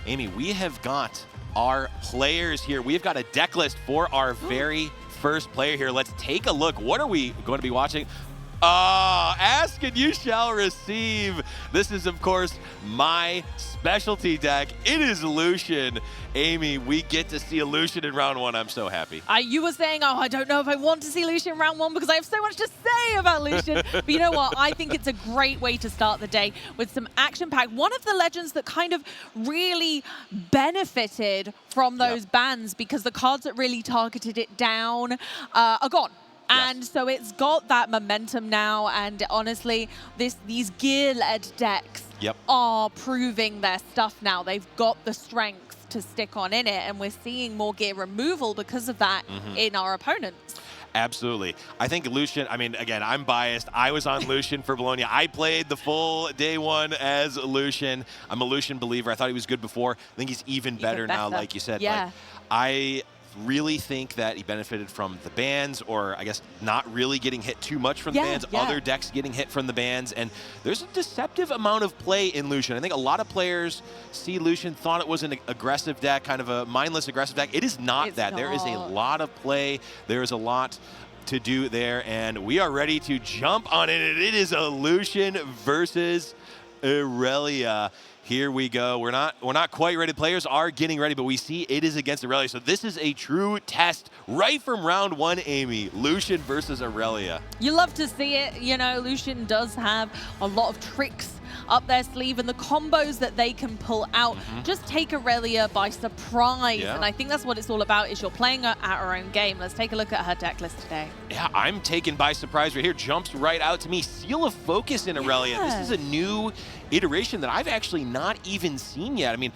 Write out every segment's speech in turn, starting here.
Amy, we have got our players here. We've got a deck list for our very first player here. Let's take a look. What are we going to be watching? Ask and you shall receive. This is, of course, my specialty deck. It is Lucian. Amy, we get to see a Lucian in round 1. I'm so happy. You were saying, oh, I don't know if I want to see Lucian in round 1 because I have so much to say about Lucian. But you know what? I think it's a great way to start the day with some action-packed. One of the legends that kind of really benefited from those bans because the cards that really targeted it down are gone. And so it's got that momentum now, and honestly, these gear-led decks are proving their stuff now. They've got the strength to stick on in it, and we're seeing more gear removal because of that in our opponents. Absolutely. I think Lucian, I mean, again, I'm biased. I was on Lucian for Bologna. I played the full day 1 as Lucian. I'm a Lucian believer. I thought he was good before. I think he's even better now, like you said. Yeah. Like, I really think that he benefited from the bans, or I guess not really getting hit too much from the bans, other decks getting hit from the bans, and there's a deceptive amount of play in Lucian. I think a lot of players see Lucian, thought it was an aggressive deck, kind of a mindless aggressive deck. It is not that. There is a lot of play. There is a lot to do there, and we are ready to jump on it. It is a Lucian versus Irelia. Here we go. We're not quite ready. Players are getting ready, but we see it is against Irelia. So this is a true test right from round 1, Amy. Lucian versus Irelia. You love to see it. You know, Lucian does have a lot of tricks up their sleeve, and the combos that they can pull out just take Irelia by surprise. And I think that's what it's all about, is you're playing at her own game. Let's take a look at her deck list today. Yeah, I'm taken by surprise right here. Jumps right out to me. Seal of Focus in Irelia. This is a new iteration that I've actually not even seen yet. I mean,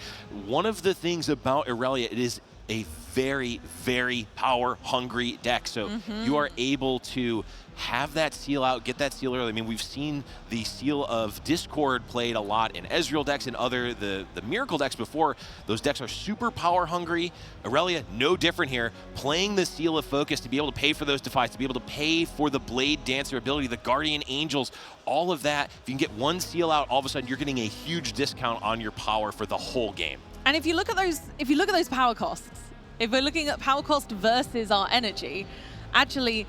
one of the things about Irelia, it is a very, very power-hungry deck. So you are able to have that seal out, get that seal early. I mean, we've seen the Seal of Discord played a lot in Ezreal decks and other the Miracle decks before. Those decks are super power hungry. Irelia, no different here. Playing the Seal of Focus to be able to pay for those Defies, to be able to pay for the Blade Dancer ability, the Guardian Angels, all of that. If you can get one seal out, all of a sudden you're getting a huge discount on your power for the whole game. And if you look at those power costs, if we're looking at power cost versus our energy, actually,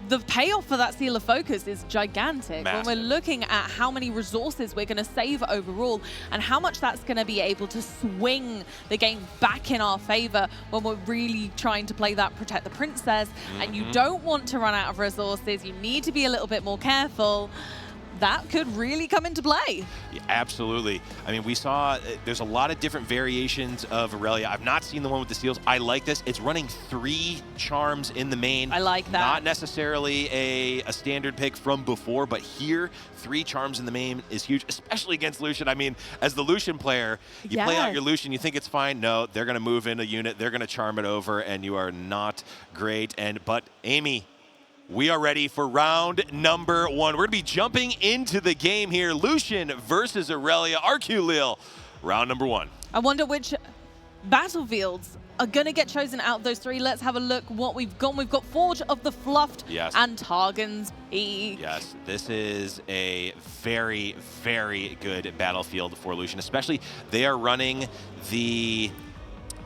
the payoff for that Seal of Focus is gigantic. Massive. When we're looking at how many resources we're going to save overall and how much that's going to be able to swing the game back in our favor when we're really trying to play that Protect the Princess, and you don't want to run out of resources, you need to be a little bit more careful. That could really come into play. Yeah, absolutely. I mean, we saw there's a lot of different variations of Irelia. I've not seen the one with the seals. I like this. It's running 3 charms in the main. I like that. Not necessarily a standard pick from before, but here, 3 charms in the main is huge, especially against Lucian. I mean, as the Lucian player, you play out your Lucian, you think it's fine. No, they're going to move in a unit. They're going to charm it over, and you are not great. But Amy, we are ready for round number 1. We're going to be jumping into the game here. Lucian versus Irelia. RQ Lille, round number 1. I wonder which battlefields are going to get chosen out of those 3. Let's have a look what we've got. We've got Forge of the Fluffed and Targon's Peak. Yes, this is a very, very good battlefield for Lucian, especially they are running the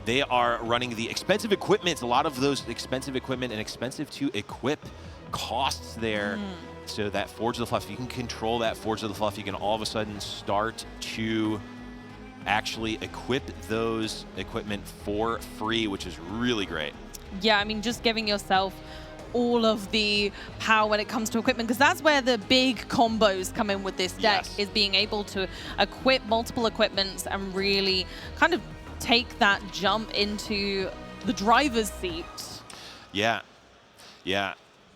expensive equipment. A lot of those expensive equipment and expensive to equip costs there. So that Forge of the Fluff, if you can control that Forge of the Fluff, you can all of a sudden start to actually equip those equipment for free, which is really great. Yeah, I mean, just giving yourself all of the power when it comes to equipment, because that's where the big combos come in with this deck, is being able to equip multiple equipments and really kind of take that jump into the driver's seat. Yeah,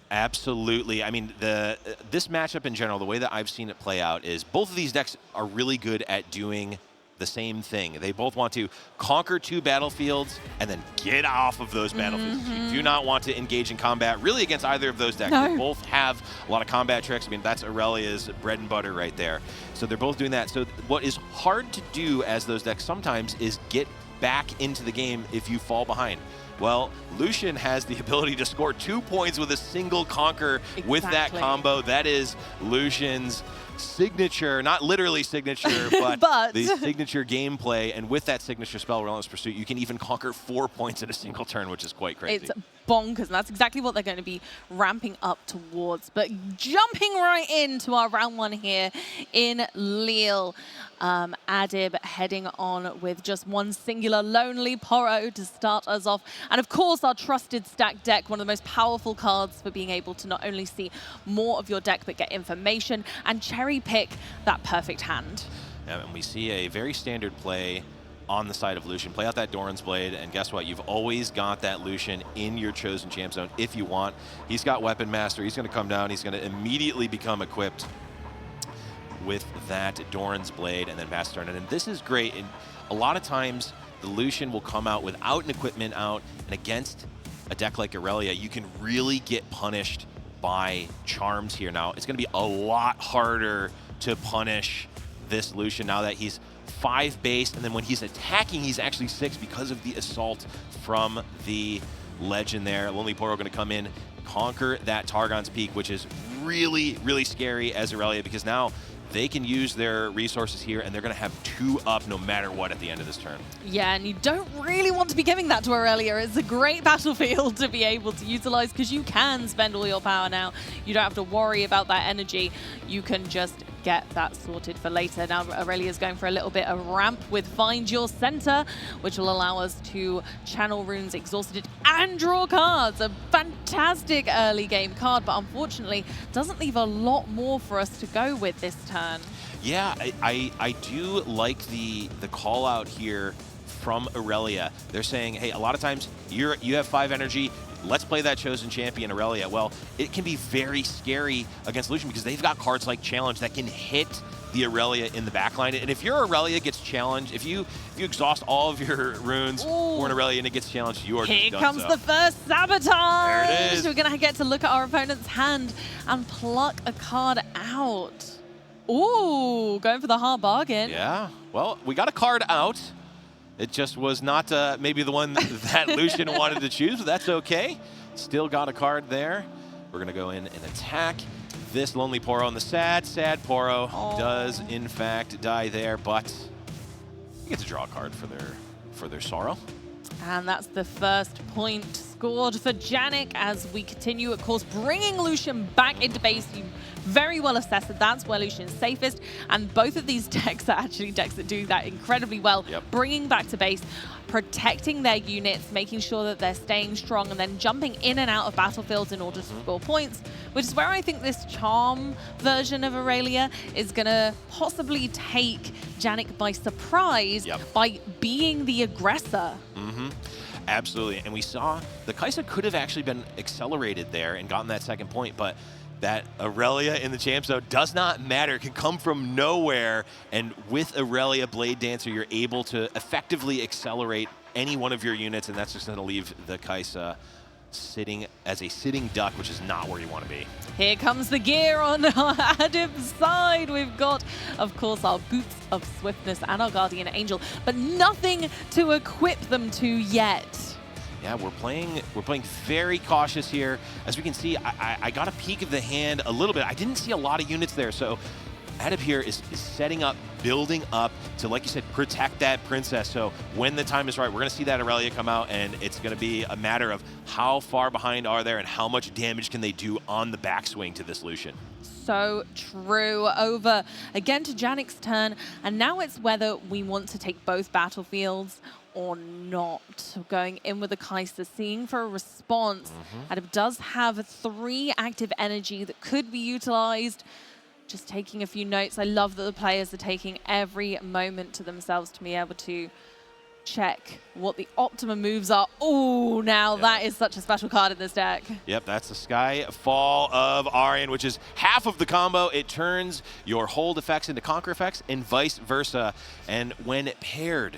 absolutely. I mean, this matchup in general, the way that I've seen it play out is both of these decks are really good at doing the same thing. They both want to conquer 2 battlefields and then get off of those battlefields. You do not want to engage in combat really against either of those decks. They both have a lot of combat tricks. I mean, that's Irelia's bread and butter right there. So they're both doing that. So what is hard to do as those decks sometimes is get back into the game if you fall behind. Well, Lucian has the ability to score 2 points with a single conquer with that combo. That is Lucian's signature, not literally signature, but the signature gameplay. And with that signature spell, Relentless Pursuit, you can even conquer 4 points in a single turn, which is quite crazy. It's bonkers, and that's exactly what they're going to be ramping up towards. But jumping right into our round 1 here in Lille, Adib heading on with just one singular Lonely Porro to start us off. And of course, our trusted stack deck, one of the most powerful cards for being able to not only see more of your deck, but get information and cherry pick that perfect hand. Yeah, and we see a very standard play on the side of Lucian. Play out that Doran's Blade, and guess what? You've always got that Lucian in your chosen champ zone if you want. He's got Weapon Master. He's going to come down. He's going to immediately become equipped with that Doran's Blade and then Master Turn. And this is great. And a lot of times, the Lucian will come out without an equipment out, and against a deck like Irelia, you can really get punished by charms here. Now, it's going to be a lot harder to punish this Lucian now that he's 5 base, and then when he's attacking, he's actually 6 because of the assault from the legend there. Lonely Porro going to come in, conquer that Targon's Peak, which is really, really scary as Irelia, because now they can use their resources here, and they're going to have 2 up no matter what at the end of this turn. Yeah, and you don't really want to be giving that to Irelia. It's a great battlefield to be able to utilize, because you can spend all your power now. You don't have to worry about that energy. You can just get that sorted for later. Now Irelia's going for a little bit of ramp with Find Your Center, which will allow us to channel runes, exhausted it, and draw cards. A fantastic early game card, but unfortunately doesn't leave a lot more for us to go with this turn. Yeah, I do like the call out here from Irelia. They're saying, hey, a lot of times you have 5 energy. Let's play that chosen champion, Irelia. Well, it can be very scary against Lucian because they've got cards like Challenge that can hit the Irelia in the backline. And if your Irelia gets challenged, if you exhaust all of your runes for an Irelia and it gets challenged, you are Here done. comes the first sabotage. There it is. We're going to get to look at our opponent's hand and pluck a card out. Ooh, going for the hard bargain. Yeah, well, we got a card out. It just was not maybe the one that Lucian wanted to choose, but that's okay. Still got a card there. We're going to go in and attack this Lonely Porro, and the sad Porro does, in fact, die there, but you get to draw a card for their sorrow. And that's the first point scored for Janik as we continue, of course, bringing Lucian back into base. You very well assessed that that's where Lucian's safest, and both of these decks are actually decks that do that incredibly well. Yep. Bringing back to base, protecting their units, making sure that they're staying strong, and then jumping in and out of battlefields in order to score points, which is where I think this charm version of Irelia is going to possibly take Janik by surprise by being the aggressor. Absolutely, and we saw the Kaisa could have actually been accelerated there and gotten that second point, but that Irelia in the champ zone does not matter. It can come from nowhere, and with Irelia Blade Dancer, you're able to effectively accelerate any one of your units, and that's just going to leave the Kaisa sitting as a sitting duck, which is not where you want to be. Here comes the gear on our Adib's side. We've got, of course, our Boots of Swiftness and our Guardian Angel, but nothing to equip them to yet. Yeah, we're playing very cautious here. As we can see, I got a peek of the hand a little bit. I didn't see a lot of units there, so Adib here is setting up, building up to, like you said, protect that princess. So when the time is right, we're going to see that Irelia come out, and it's going to be a matter of how far behind are they and how much damage can they do on the backswing to this Lucian. So true. Over again to Janik's turn, and now it's whether we want to take both battlefields or not. Going in with the Kaisa, seeing for a response. Adib does have 3 active energy that could be utilized. Just taking a few notes. I love that the players are taking every moment to themselves to be able to check what the optimum moves are. Oh, now that is such a special card in this deck. Yep, that's the Skyfall of Arian, which is half of the combo. It turns your hold effects into conquer effects and vice versa. And when paired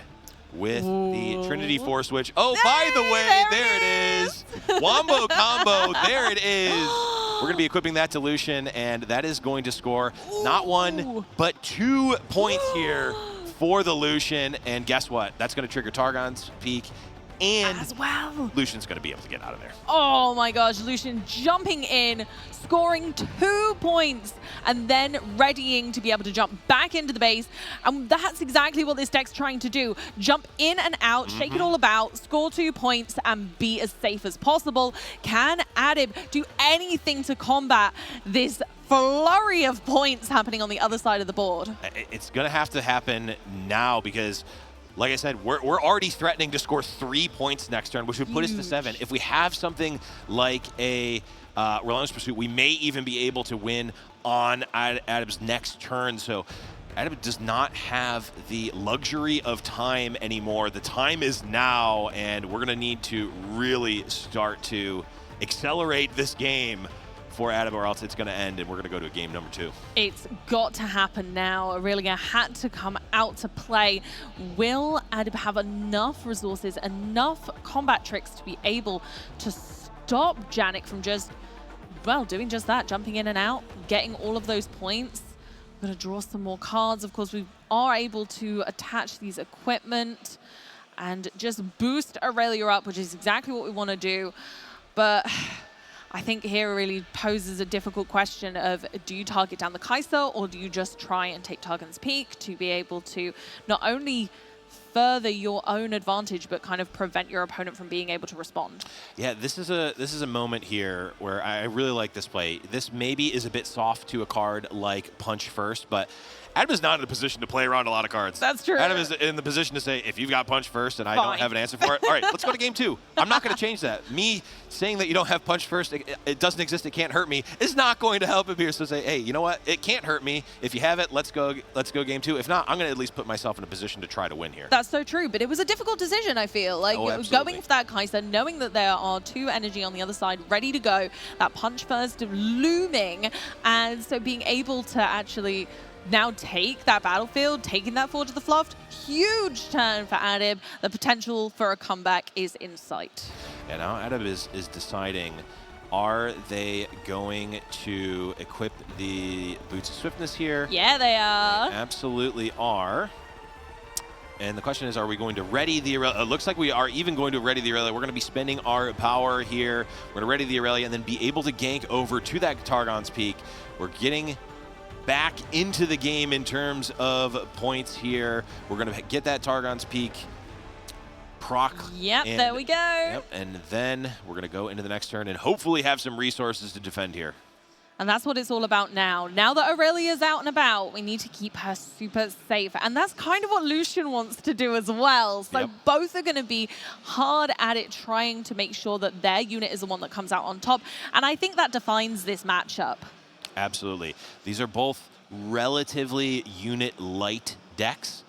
with the Trinity Force, which, by the way, there it is. Wombo combo, there it is. We're going to be equipping that to Lucian, and that is going to score not 1, but 2 points here for the Lucian, and guess what? That's going to trigger Targon's Peak, and as well. Lucian's going to be able to get out of there. Oh my gosh, Lucian jumping in, scoring 2 points, and then readying to be able to jump back into the base. And that's exactly what this deck's trying to do. Jump in and out, shake it all about, score 2 points, and be as safe as possible. Can Adib do anything to combat this flurry of points happening on the other side of the board? It's going to have to happen now because, like I said, we're already threatening to score 3 points next turn, which would put us to 7. If we have something like a Relentless Pursuit, we may even be able to win on Adib's next turn. So Adib does not have the luxury of time anymore. The time is now, and we're going to need to really start to accelerate this game for Adib, or else it's going to end, and we're going to go to game number 2. It's got to happen now. Irelia had to come out to play. Will Adib have enough resources, enough combat tricks to be able to stop Janik from just, well, doing just that, jumping in and out, getting all of those points? We're going to draw some more cards. Of course, we are able to attach these equipment and just boost Irelia up, which is exactly what we want to do. But I think here really poses a difficult question of, do you target down the Kaiser, or do you just try and take Targon's Peak to be able to not only further your own advantage, but kind of prevent your opponent from being able to respond? Yeah, this is a moment here where I really like this play. This maybe is a bit soft to a card like Punch First, but Adib is not in a position to play around a lot of cards. That's true. Adib is in the position to say, if you've got Punch First and I don't have an answer for it, all right, let's go to game 2. I'm not going to change that. Me saying that you don't have Punch First, it doesn't exist, it can't hurt me, is not going to help him here. So say, hey, you know what? It can't hurt me. If you have it, let's go game 2. If not, I'm going to at least put myself in a position to try to win here. That's so true, but it was a difficult decision, I feel. Like, going for that Kaiser, knowing that there are 2 energy on the other side ready to go, that Punch First looming, and so being able to actually now take that battlefield, taking that forward to the Fluff, huge turn for Adib. The potential for a comeback is in sight. And now Adib is deciding, are they going to equip the Boots of Swiftness here? Yeah, they are. They absolutely are. And the question is, are we going to ready the Irelia? It looks like we are even going to ready the Irelia. We're going to be spending our power here. We're going to ready the Irelia and then be able to gank over to that Targon's Peak. We're getting back into the game in terms of points here. We're going to get that Targon's Peak proc. Yep, there we go. Yep, and then we're going to go into the next turn and hopefully have some resources to defend here. And that's what it's all about now. Now that Irelia's out and about, we need to keep her super safe. And that's kind of what Lucian wants to do as well. So both are going to be hard at it, trying to make sure that their unit is the one that comes out on top. And I think that defines this matchup. Absolutely. These are both relatively unit-light decks.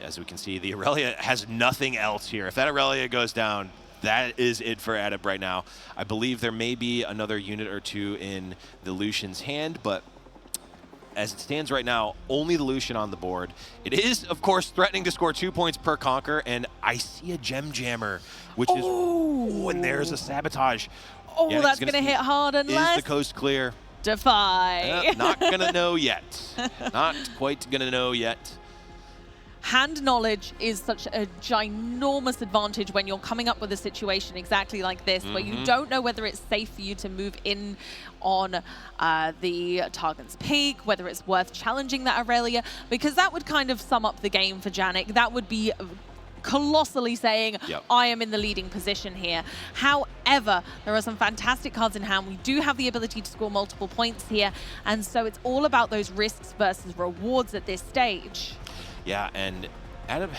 As we can see, the Irelia has nothing else here. If that Irelia goes down, that is it for Adib right now. I believe there may be another unit or 2 in the Lucian's hand, but as it stands right now, only the Lucian on the board. It is, of course, threatening to score 2 points per conquer, and I see a Gem Jammer, which is... Oh, and there's a Sabotage. Oh, yeah, that's going to hit hard unless... Is the coast clear? Defy. Not going to know yet. Not quite going to know yet. Hand knowledge is such a ginormous advantage when you're coming up with a situation exactly like this, where you don't know whether it's safe for you to move in on the Targon's Peak, whether it's worth challenging that Irelia, because that would kind of sum up the game for Janik. That would be colossally saying, I am in the leading position here. However, there are some fantastic cards in hand. We do have the ability to score multiple points here, and so it's all about those risks versus rewards at this stage. Yeah, and Adib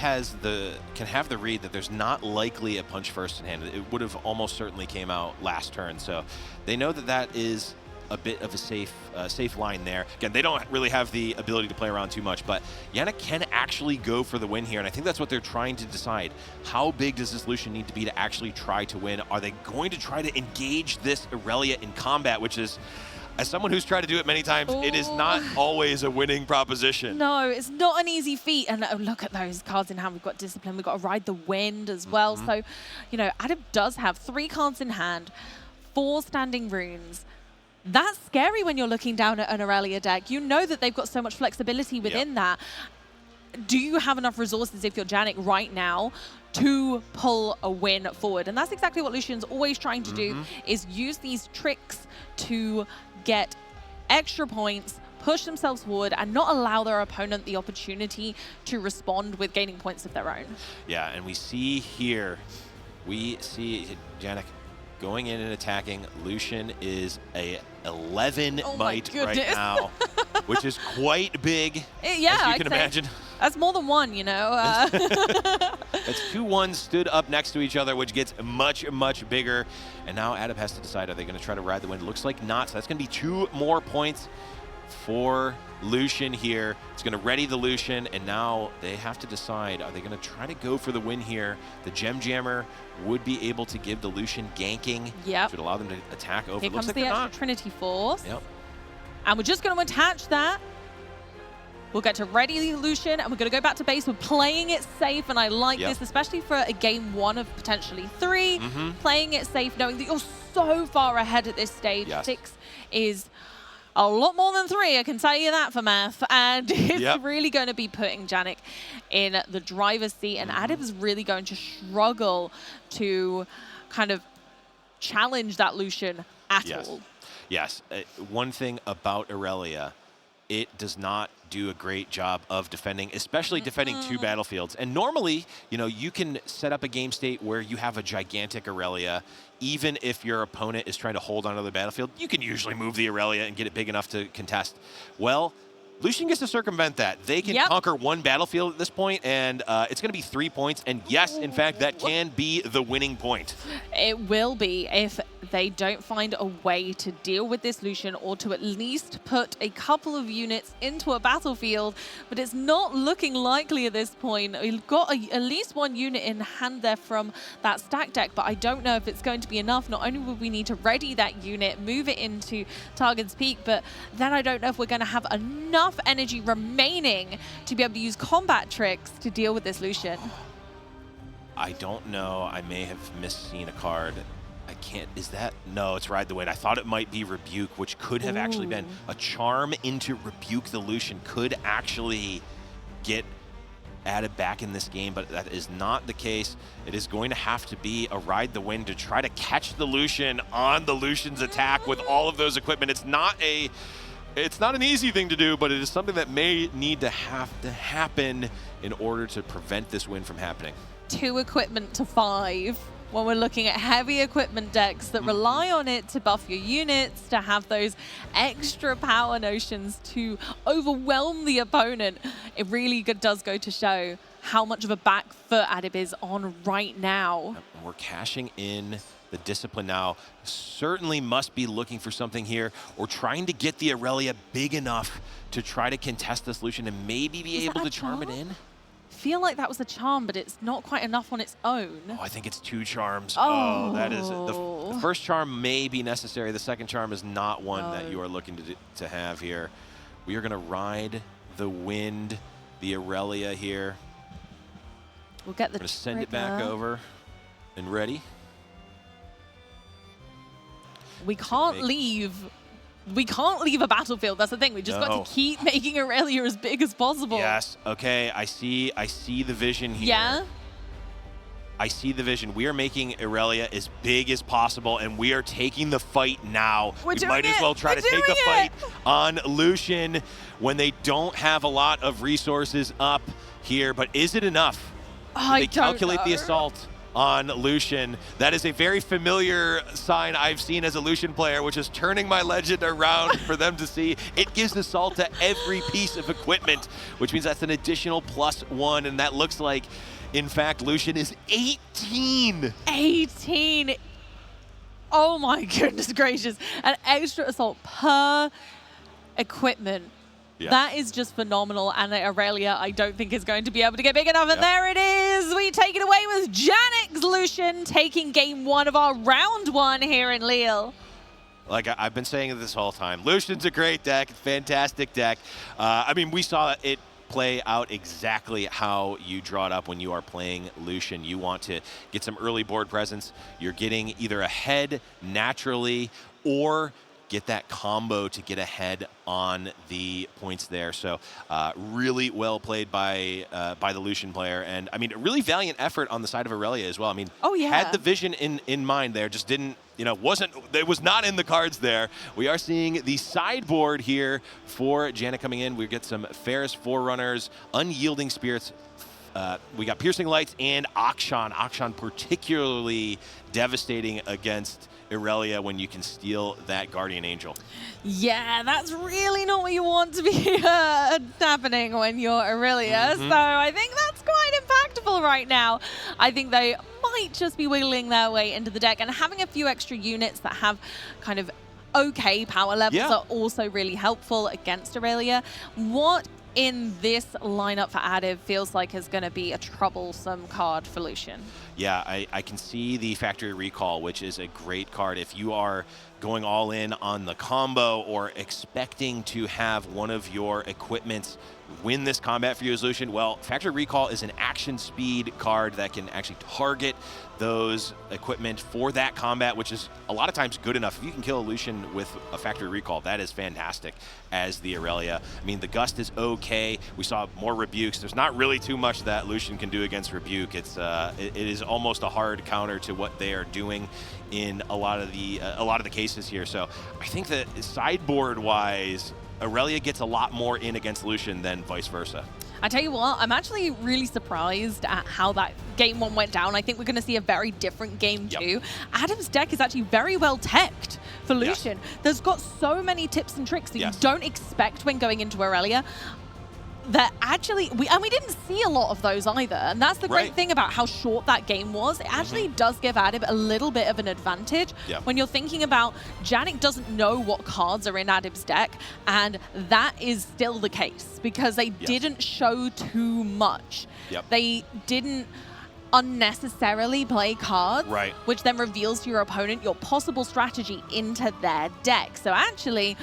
can have the read that there's not likely a Punch First in hand. It would have almost certainly came out last turn, so they know that that is a bit of a safe line there. Again, they don't really have the ability to play around too much, but Janik can actually go for the win here, and I think that's what they're trying to decide. How big does this Lucian need to be to actually try to win? Are they going to try to engage this Irelia in combat, which is, as someone who's tried to do it many times, it is not always a winning proposition. No, it's not an easy feat. And look at those cards in hand. We've got Discipline. We've got to Ride the Wind as well. So, you know, Adib does have 3 cards in hand, 4 standing runes. That's scary when you're looking down at an Irelia deck. You know that they've got so much flexibility within that. do you have enough resources if you're Janik right now to pull a win forward? And that's exactly what Lucian's always trying to do, is use these tricks to get extra points, push themselves forward, and not allow their opponent the opportunity to respond with gaining points of their own. Yeah, and we see here, we see Janik going in and attacking. Lucian is a 11 might right now, which is quite big, yeah, as you can imagine. That's more than one, you know. That's 2 ones stood up next to each other, which gets much, much bigger. And now Adib has to decide, are they going to try to ride the wind? Looks like not, so that's going to be 2 more points for Lucian here. It's going to ready the Lucian, and now they have to decide, are they going to try to go for the win here? The Gem Jammer would be able to give the Lucian ganking. Yep. Should allow them to attack over. Here Looks comes like the extra not. Trinity Force. Yep. And we're just going to attach that. We'll get to ready Lucian, and we're going to go back to base. We're playing it safe, and I like this, especially for a game 1 of potentially 3. Playing it safe, knowing that you're so far ahead at this stage. 6 is a lot more than 3, I can tell you that for math. And it's really going to be putting Janik in the driver's seat, and Adib is really going to struggle to kind of challenge that Lucian at all. Yes, one thing about Irelia, it does not do a great job of defending, especially defending 2 battlefields. And normally, you know, you can set up a game state where you have a gigantic Irelia. Even if your opponent is trying to hold onto the battlefield, you can usually move the Irelia and get it big enough to contest. Well, Lucian gets to circumvent that. They can conquer 1 battlefield at this point, and it's going to be 3 points. And yes, in fact, that can be the winning point. It will be if they don't find a way to deal with this Lucian, or to at least put a couple of units into a battlefield. But it's not looking likely at this point. We've got at least 1 unit in hand there from that stack deck, but I don't know if it's going to be enough. Not only will we need to ready that unit, move it into Target's Peak, but then I don't know if we're going to have enough energy remaining to be able to use combat tricks to deal with this Lucian. I don't know. I may have misseen a card. I can't, is that? No, it's Ride the Wind. I thought it might be Rebuke, which could have actually been a charm into Rebuke the Lucian, could actually get Adib back in this game, but that is not the case. It is going to have to be a Ride the Wind to try to catch the Lucian on the Lucian's attack with all of those equipment. It's not an easy thing to do, but it is something that may need to happen in order to prevent this win from happening. 2 equipment to 5. When we're looking at heavy equipment decks that rely on it to buff your units, to have those extra power notions to overwhelm the opponent, it really does go to show how much of a back foot Adib is on right now. We're cashing in the discipline now. Certainly must be looking for something here, or trying to get the Irelia big enough to try to contest this Lucian and maybe be able to charm it in. I feel like that was a charm, but it's not quite enough on its own. Oh, I think it's 2 charms. Oh, that is it. The first charm may be necessary. The second charm is not one that you are looking to have here. We are going to ride the wind, the Irelia here. We'll get the We're going to send it back over and ready. We can't leave. We can't leave a battlefield. That's the thing. We just got to keep making Irelia as big as possible. Yes. Okay. I see the vision here. Yeah. I see the vision. We are making Irelia as big as possible, and we are taking the fight now. We might as well try to take the fight on Lucian when they don't have a lot of resources up here. But is it enough? They calculate the assault on Lucian. That is a very familiar sign I've seen as a Lucian player, which is turning my legend around for them to see. It gives assault to every piece of equipment, which means that's an additional +1, and that looks like, in fact, Lucian is 18. 18. Oh my goodness gracious. An extra assault per equipment. Yeah. That is just phenomenal, and Irelia, I don't think is going to be able to get big enough, and there it is! We take it away with Janik's Lucian, taking game 1 of our round 1 here in Lille. Like I've been saying it this whole time, Lucian's a great deck, fantastic deck. I mean, we saw it play out exactly how you draw it up when you are playing Lucian. You want to get some early board presence. You're getting either ahead naturally, or get that combo to get ahead on the points there. So really well played by the Lucian player. And I mean, a really valiant effort on the side of Irelia as well. I mean, had the vision in mind there, just didn't, it was not in the cards there. We are seeing the sideboard here for Janik coming in. We get some Ferris Forerunners, Unyielding Spirits. We got Piercing Lights and Akshan. Akshan particularly devastating against Irelia when you can steal that Guardian Angel. Yeah, that's really not what you want to be happening when you're Irelia. So I think that's quite impactful right now. I think they might just be wiggling their way into the deck, and having a few extra units that have kind of okay power levels are also really helpful against Irelia. What in this lineup for Adib feels like is going to be a troublesome card for Lucian? Yeah, I can see the Factory Recall, which is a great card. If you are going all in on the combo or expecting to have one of your equipments win this combat for you as Lucian, well, Factory Recall is an action speed card that can actually target those equipment for that combat, which is a lot of times good enough. If you can kill a Lucian with a Factory Recall, that is fantastic as the Irelia. I mean, the Gust is okay. We saw more Rebukes. There's not really too much that Lucian can do against Rebuke. It is almost a hard counter to what they are doing in a lot of the cases here. So I think that sideboard-wise, Irelia gets a lot more in against Lucian than vice versa. I tell you what, I'm actually really surprised at how that game one went down. I think we're going to see a very different game two. Adib's deck is actually very well teched for Lucian. There's got so many tips and tricks that you don't expect when going into Irelia. That actually, we didn't see a lot of those either. And that's the great thing about how short that game was. It actually does give Adib a little bit of an advantage. When you're thinking about Janik doesn't know what cards are in Adib's deck, and that is still the case because they didn't show too much. They didn't unnecessarily play cards, which then reveals to your opponent your possible strategy into their deck. So actually,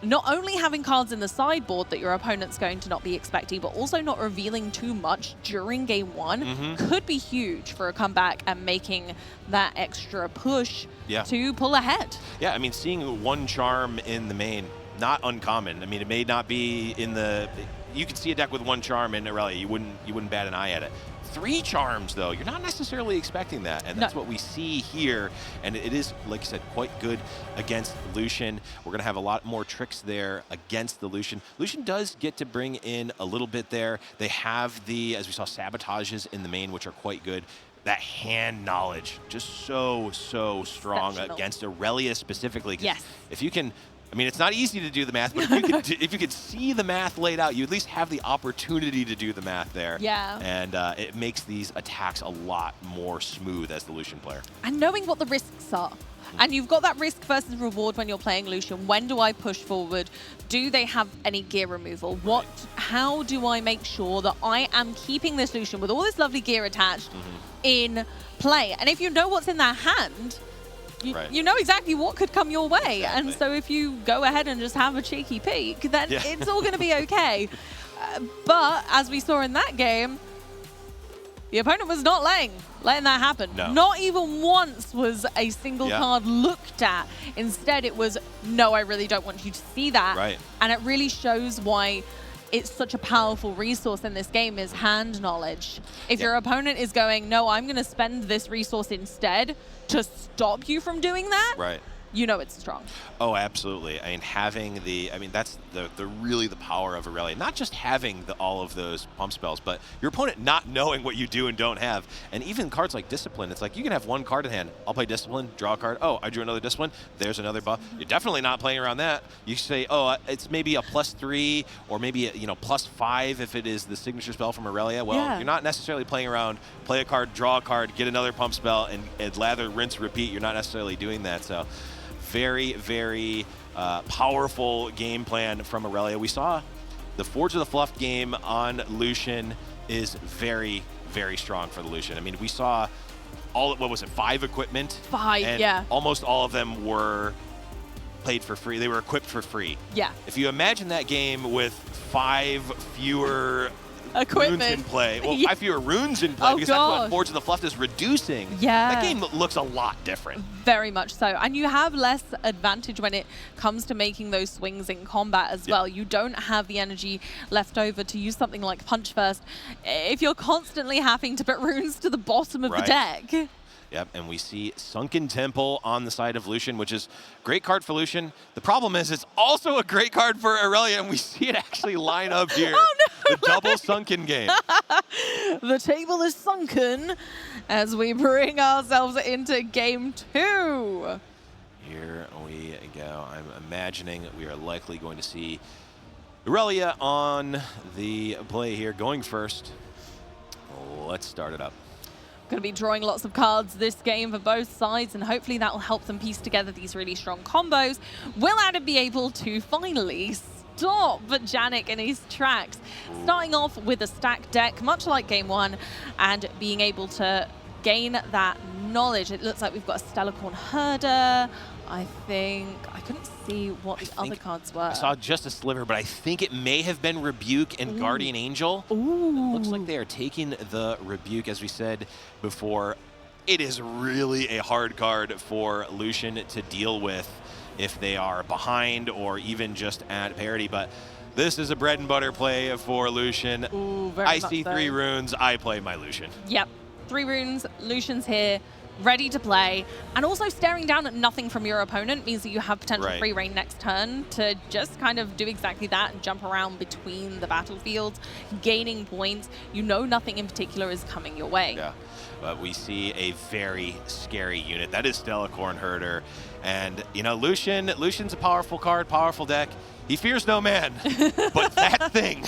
not only having cards in the sideboard that your opponent's going to not be expecting, but also not revealing too much during game one could be huge for a comeback and making that extra push to pull ahead. Yeah, I mean, seeing one charm in the main, not uncommon. I mean, it may not be in the... You could see a deck with one charm in Irelia. You wouldn't bat an eye at it. 3 charms, though, you're not necessarily expecting that, and that's what we see here. And it is, like you said, quite good against Lucian. We're going to have a lot more tricks there against the Lucian. Lucian does get to bring in a little bit there. They have the, as we saw, sabotages in the main, which are quite good. That hand knowledge, just so strong against Irelia specifically. Yes. If you can... I mean, it's not easy to do the math, but if you could see the math laid out, you at least have the opportunity to do the math there. Yeah. And it makes these attacks a lot more smooth as the Lucian player. And knowing what the risks are. And you've got that risk versus reward when you're playing Lucian. When do I push forward? Do they have any gear removal? How do I make sure that I am keeping this Lucian with all this lovely gear attached in play? And if you know what's in their hand, you know exactly what could come your way. And so if you go ahead and just have a cheeky peek, then it's all going to be okay. But as we saw in that game, the opponent was not letting that happen. No. Not even once was a single card looked at. Instead, it was, no, I really don't want you to see that. And it really shows why it's such a powerful resource in this game is hand knowledge. If your opponent is going, no, I'm going to spend this resource instead to stop you from doing that, you know it's strong. Oh, absolutely. I mean, having that's really the power of Irelia. Not just having all of those pump spells, but your opponent not knowing what you do and don't have. And even cards like Discipline, it's like you can have one card in hand. I'll play Discipline, draw a card. Oh, I drew another Discipline. There's another buff. You're definitely not playing around that. You say, oh, it's maybe a +3 or maybe a, +5 if it is the signature spell from Irelia. Well, you're not necessarily playing around. Play a card, draw a card, get another pump spell, and lather, rinse, repeat. You're not necessarily doing that. So very, very powerful game plan from Irelia. We saw the Forge of the Fluff game on Lucian is very, very strong for the Lucian. I mean, we saw what was it, 5 equipment? 5, and almost all of them were played for free. They were equipped for free. Yeah. If you imagine that game with 5 fewer equipment. Runes in play. Well, Yeah. 5 fewer runes in play Oh, because that's what gosh. Forge of the Fluff is reducing. Yeah. That game looks a lot different. Very much so. And you have less advantage when it comes to making those swings in combat as well. You don't have the energy left over to use something like Punch First if you're constantly having to put runes to the bottom of the deck. Yep, and we see Sunken Temple on the side of Lucian, which is a great card for Lucian. The problem is it's also a great card for Irelia, and we see it actually line up here. Oh, no. The double Sunken game. The table is sunken as we bring ourselves into game 2. Here we go. I'm imagining we are likely going to see Irelia on the play here, going first. Let's start it up. Going to be drawing lots of cards this game for both sides, and hopefully that will help them piece together these really strong combos. Will Adib be able to finally stop Janik in his tracks? Starting off with a stacked deck, much like game 1, and being able to gain that knowledge. It looks like we've got a Stellarcorn Herder. I think I couldn't see what the other cards were. I saw just a sliver, but I think it may have been Rebuke and Guardian Angel. Ooh. It looks like they are taking the Rebuke, as we said before. It is really a hard card for Lucian to deal with if they are behind or even just at parity, but this is a bread and butter play for Lucian. Ooh, very I much see so. 3 runes, I play my Lucian. Yep, 3 runes, Lucian's here, ready to play. And also staring down at nothing from your opponent means that you have potential free reign next turn to just kind of do exactly that and jump around between the battlefields, gaining points. You know nothing in particular is coming your way. Yeah, but we see a very scary unit. That is Stellarcorn Herder. And, you know, Lucian's a powerful card, powerful deck. He fears no man, but that thing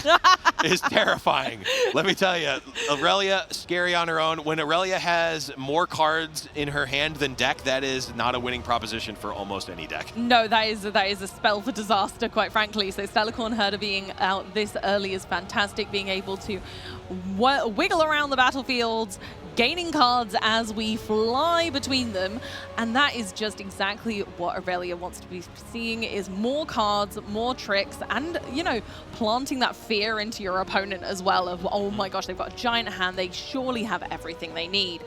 is terrifying. Let me tell you, Irelia, scary on her own. When Irelia has more cards in her hand than deck, that is not a winning proposition for almost any deck. No, that is a spell for disaster, quite frankly. So Stellarcorn Herder being out this early is fantastic, being able to wiggle around the battlefields, gaining cards as we fly between them, and that is just exactly what Irelia wants to be seeing, is more cards, more tricks, and, you know, planting that fear into your opponent as well of, oh my gosh, they've got a giant hand, they surely have everything they need.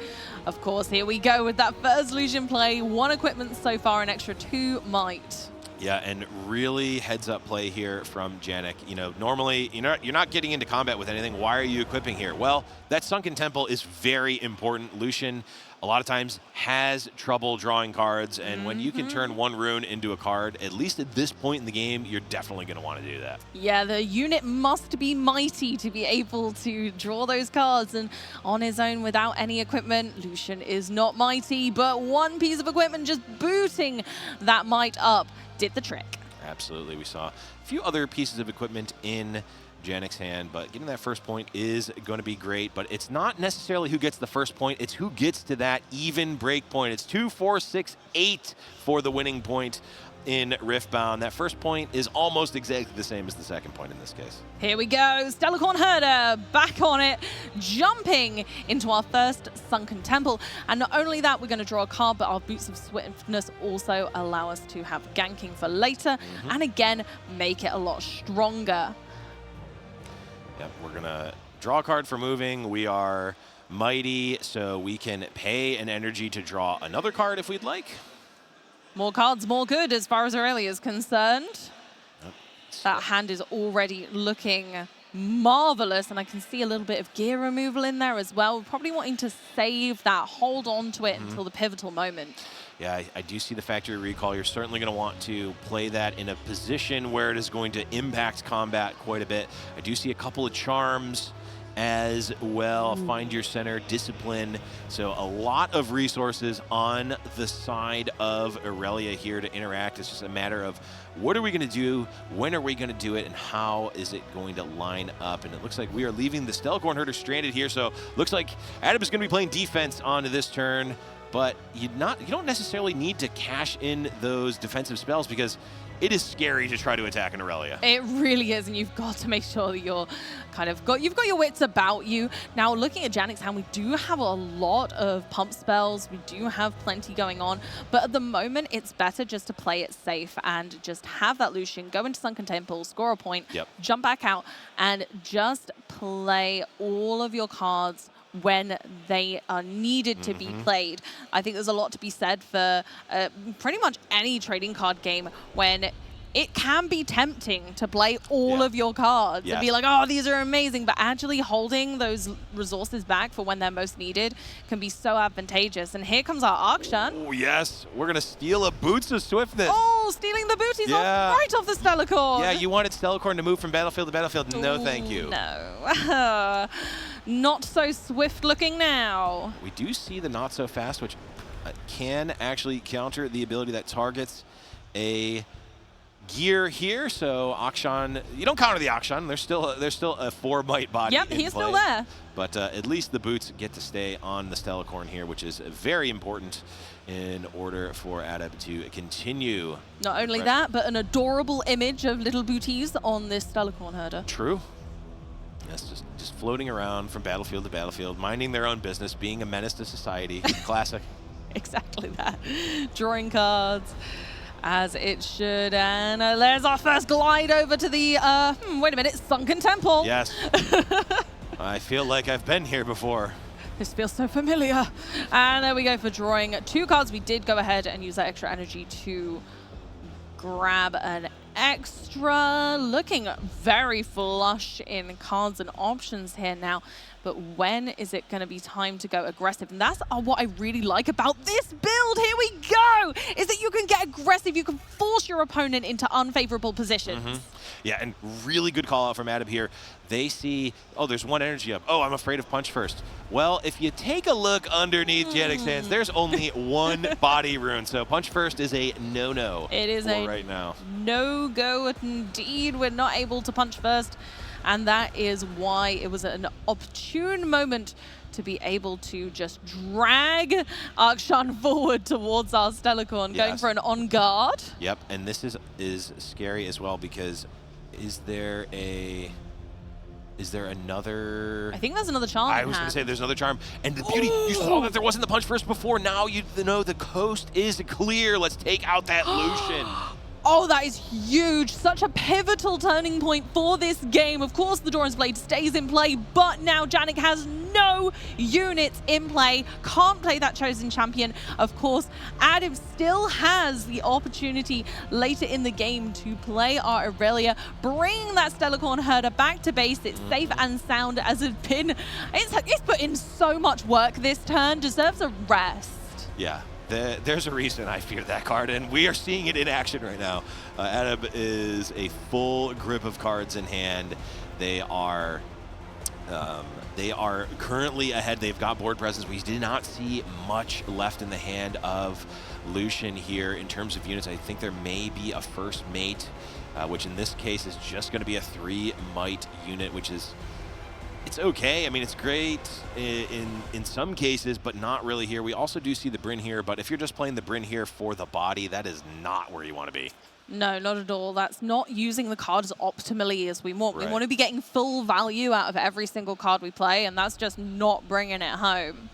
Of course, here we go with that first Lucian play, 1 equipment so far, an extra 2 might. Yeah, and really heads-up play here from Janik. You know, normally you're not getting into combat with anything. Why are you equipping here? Well, that Sunken Temple is very important. Lucian, a lot of times, has trouble drawing cards, and when you can turn 1 rune into a card, at least at this point in the game, you're definitely going to want to do that. Yeah, the unit must be mighty to be able to draw those cards, and on his own without any equipment, Lucian is not mighty, but 1 piece of equipment just booting that might up did the trick. Absolutely. We saw a few other pieces of equipment in Janik's hand, but getting that first point is going to be great. But it's not necessarily who gets the first point, it's who gets to that even break point. It's 2, 4, 6, 8 for the winning point in Riftbound. That first point is almost exactly the same as the second point in this case. Here we go, Stellarcorn Herder back on it, jumping into our first Sunken Temple. And not only that, we're going to draw a card, but our Boots of Swiftness also allow us to have ganking for later, and again, make it a lot stronger. Yep, we're going to draw a card for moving. We are mighty, so we can pay an energy to draw another card if we'd like. More cards, more good as far as Irelia is concerned. That hand is already looking marvelous, and I can see a little bit of gear removal in there as well. Probably wanting to save that, hold on to it until the pivotal moment. Yeah, I do see the factory recall. You're certainly going to want to play that in a position where it is going to impact combat quite a bit. I do see a couple of charms as well. Find your center, discipline. So a lot of resources on the side of Irelia here to interact. It's just a matter of what are we going to do, when are we going to do it, and how is it going to line up. And it looks like we are leaving the Stellarcorn Herder stranded here. So looks like Adib is going to be playing defense on this turn. but you don't necessarily need to cash in those defensive spells because it is scary to try to attack an Irelia. It really is, and you've got to make sure that you're you've got your wits about you. Now, looking at Janik's hand, we do have a lot of pump spells. We do have plenty going on, but at the moment, it's better just to play it safe and just have that Lucian go into Sunken Temple, score a point, jump back out, and just play all of your cards when they are needed to be played. I think there's a lot to be said for pretty much any trading card game when it can be tempting to play all of your cards and be like, oh, these are amazing, but actually holding those resources back for when they're most needed can be so advantageous. And here comes our Akshan. Oh, yes. We're going to steal a Boots of Swiftness. Oh, stealing the booties right off the Stellacorn. Yeah, you wanted Stellacorn to move from battlefield to battlefield. No, thank you. No. Not so swift looking now. We do see the not so fast, which can actually counter the ability that targets a gear here. So Akshan, you don't counter the Akshan. There's still a 4-might body. Yep, he's still there. But at least the boots get to stay on the Stellacorn here, which is very important in order for Adib to continue. Not only that, but an adorable image of little booties on this Stellacorn herder. True. Yes, just floating around from battlefield to battlefield, minding their own business, being a menace to society. Classic. Exactly that. Drawing cards as it should. And there's our first glide over to the, wait a minute, Sunken Temple. Yes. I feel like I've been here before. This feels so familiar. And there we go for drawing 2 cards. We did go ahead and use that extra energy to grab an extra. Looking very flush in cards and options here now. But when is it going to be time to go aggressive? And that's what I really like about this build. Here we go. Is that you can get aggressive. You can force your opponent into unfavorable positions. Yeah, and really good call out from Adib here. They see, oh, there's 1 energy up. Oh, I'm afraid of Punch First. Well, if you take a look underneath Janik's hands, there's only 1 body rune. So Punch First is a no-no. It is a right now. No-go indeed. We're not able to Punch First. And that is why it was an opportune moment to be able to just drag Akshan forward towards our Stellacorn, going for an on guard. Yep, and this is scary as well because is there another? I think there's another charm. I was going to say there's another charm. And the beauty, you saw that there wasn't the Punch First before. Now you know the coast is clear. Let's take out that Lucian. Oh, that is huge. Such a pivotal turning point for this game. Of course, the Doran's Blade stays in play, but now Janik has no units in play. Can't play that Chosen Champion. Of course, Adib still has the opportunity later in the game to play our Irelia, bring that Stellacorn herder back to base. It's safe and sound as it's been. It's put in so much work this turn. Deserves a rest. Yeah. There's a reason I fear that card, and we are seeing it in action right now. Adib is a full grip of cards in hand. They are currently ahead. They've got board presence. We did not see much left in the hand of Lucian here in terms of units. I think there may be a first mate, which in this case is just going to be a 3-might unit, which is... It's okay. I mean, it's great in some cases, but not really here. We also do see the Bryn here, but if you're just playing the Bryn here for the body, that is not where you want to be. No, not at all. That's not using the cards optimally as we want. We want to be getting full value out of every single card we play, and that's just not bringing it home.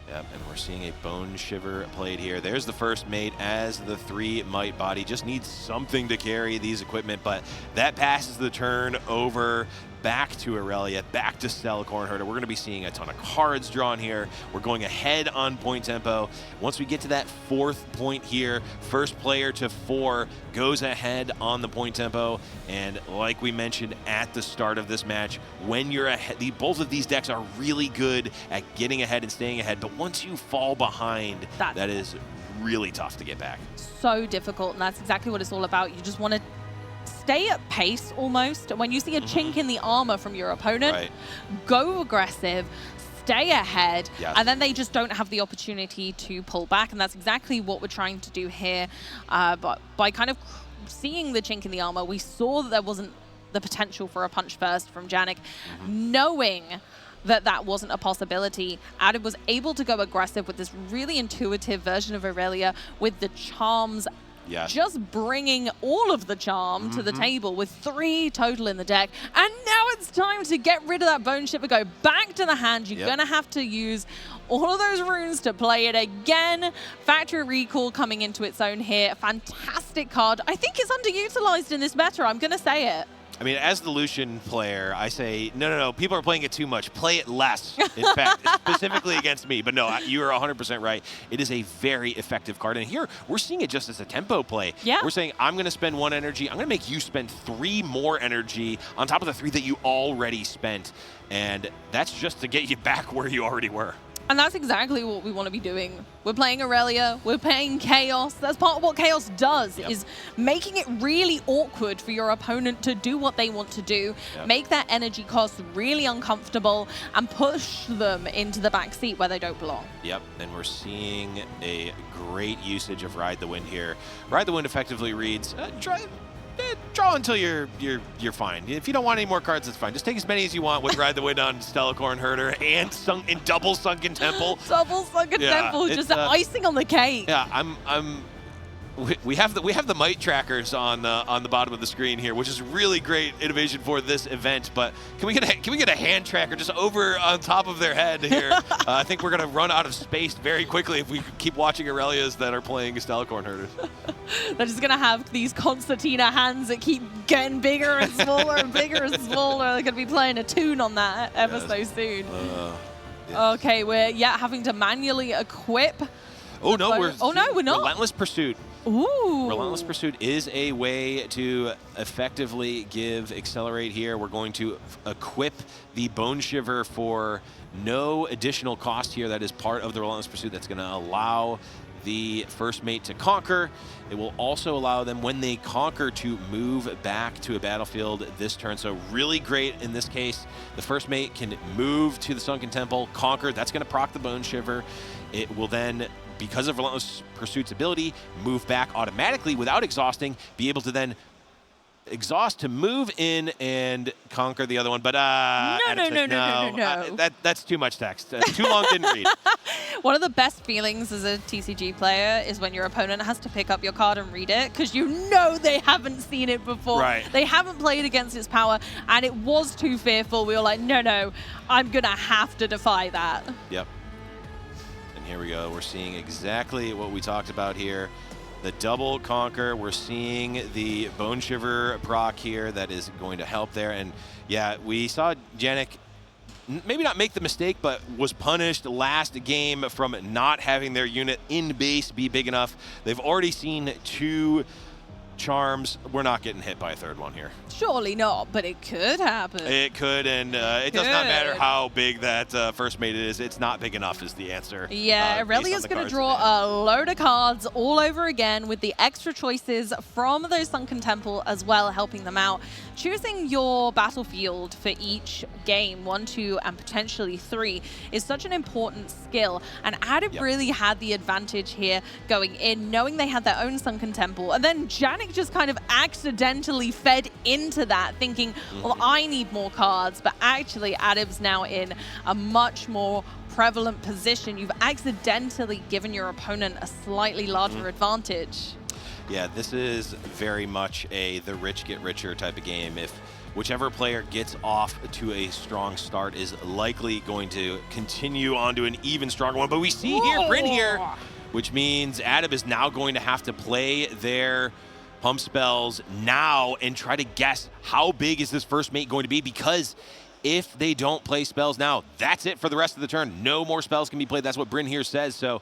Yep, and we're seeing a Bone Shiver played here. There's the first mate as the 3-might body. Just needs something to carry these equipment, but that passes the turn over back to Irelia, back to Stellacorn herder. We're going to be seeing a ton of cards drawn here. We're going ahead on point tempo. Once we get to that 4th point here, first player to 4 goes ahead on the point tempo. And like we mentioned at the start of this match, when you're ahead, both of these decks are really good at getting ahead and staying ahead. But once you fall behind, that is really tough to get back. So difficult, and that's exactly what it's all about. You just want to stay at pace almost. When you see a chink in the armor from your opponent, go aggressive, stay ahead, and then they just don't have the opportunity to pull back. And that's exactly what we're trying to do here. But by kind of seeing the chink in the armor, we saw that there wasn't the potential for a punch first from Janik, knowing that wasn't a possibility. Adib was able to go aggressive with this really intuitive version of Irelia with the charms. Yes. Just bringing all of the charm to the table with 3 total in the deck. And now it's time to get rid of that Bone Shiver, go back to the hand. You're going to have to use all of those runes to play it again. Factory Recall coming into its own here. Fantastic card. I think it's underutilized in this meta. I'm going to say it. I mean, as the Lucian player, I say, no, people are playing it too much. Play it less, in fact, specifically against me. But no, you are 100% right. It is a very effective card. And here, we're seeing it just as a tempo play. Yeah. We're saying, I'm going to spend 1 energy. I'm going to make you spend 3 more energy on top of the 3 that you already spent. And that's just to get you back where you already were. And that's exactly what we want to be doing. We're playing Irelia, we're playing Chaos. That's part of what Chaos does, is making it really awkward for your opponent to do what they want to do, make that energy cost really uncomfortable, and push them into the back seat where they don't belong. Yep, and we're seeing a great usage of Ride the Wind here. Ride the Wind effectively reads, draw until you're fine. If you don't want any more cards, that's fine. Just take as many as you want with Ride the Wind on Stellacorn Herder and double Sunken Temple. Double Sunken Temple, just icing on the cake. Yeah, we have the might trackers on the bottom of the screen here, which is really great innovation for this event. But can we get a hand tracker just over on top of their head here? I think we're gonna run out of space very quickly if we keep watching Irelias that are playing Stellacorn Herders. They're just gonna have these concertina hands that keep getting bigger and smaller and bigger and smaller. They're gonna be playing a tune on that ever so soon. Okay, we're having to manually equip. Oh no, we're not. Relentless Pursuit. Ooh. Relentless Pursuit is a way to effectively give Accelerate here. We're going to equip the Bone Shiver for no additional cost here. That is part of the Relentless Pursuit. That's going to allow the first mate to conquer. It will also allow them, when they conquer, to move back to a battlefield this turn. So really great in this case. The first mate can move to the Sunken Temple, conquer. That's going to proc the Bone Shiver. It will then, because of Relentless Pursuit's ability, move back automatically without exhausting, be able to then exhaust to move in and conquer the other one. But no. That's too much text. Too long, didn't read. One of the best feelings as a TCG player is when your opponent has to pick up your card and read it, because you know they haven't seen it before. Right. They haven't played against its power, and it was too fearful. We were like, no, I'm going to have to defy that. Yep. And here we go. We're seeing exactly what we talked about here. The double conquer. We're seeing the Bone Shiver proc here that is going to help there. And yeah, we saw Janik maybe not make the mistake, but was punished last game from not having their unit in base be big enough. They've already seen 2 charms. We're not getting hit by a 3rd one here. Surely not, but it could happen. It could, and it does not matter how big that first mate is. It's not big enough is the answer. Yeah, Irelia's going to draw a load of cards all over again with the extra choices from those Sunken Temple as well, helping them out. Choosing your battlefield for each game, 1, 2, and potentially 3, is such an important skill. And Adib really had the advantage here going in, knowing they had their own Sunken Temple. And then Janik just kind of accidentally fed into that, thinking, well, I need more cards. But actually, Adib's now in a much more prevalent position. You've accidentally given your opponent a slightly larger advantage. Yeah, this is very much the rich get richer type of game. If whichever player gets off to a strong start is likely going to continue on to an even stronger one. But we see here, Bryn here, which means Adib is now going to have to play their pump spells now and try to guess how big is this first mate going to be, because if they don't play spells now, that's it for the rest of the turn. No more spells can be played. That's what Bryn here says. So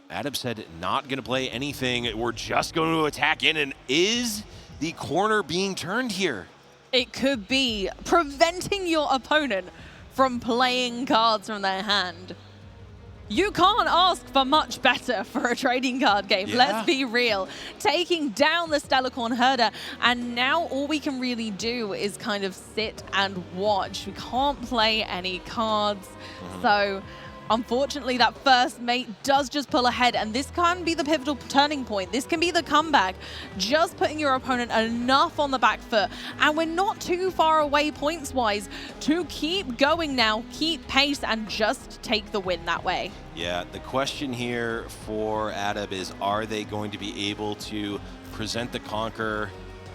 Adib said not going to play anything. We're just going to attack in. And is the corner being turned here? It could be preventing your opponent from playing cards from their hand. You can't ask for much better for a trading card game. Yeah. Let's be real. Taking down the Stellacorn Herder, and now all we can really do is kind of sit and watch. We can't play any cards. So Unfortunately, that first mate does just pull ahead, and this can be the pivotal turning point. This can be the comeback. Just putting your opponent enough on the back foot, and we're not too far away points-wise to keep going now, keep pace, and just take the win that way. Yeah, the question here for Adib is, are they going to be able to present the conquer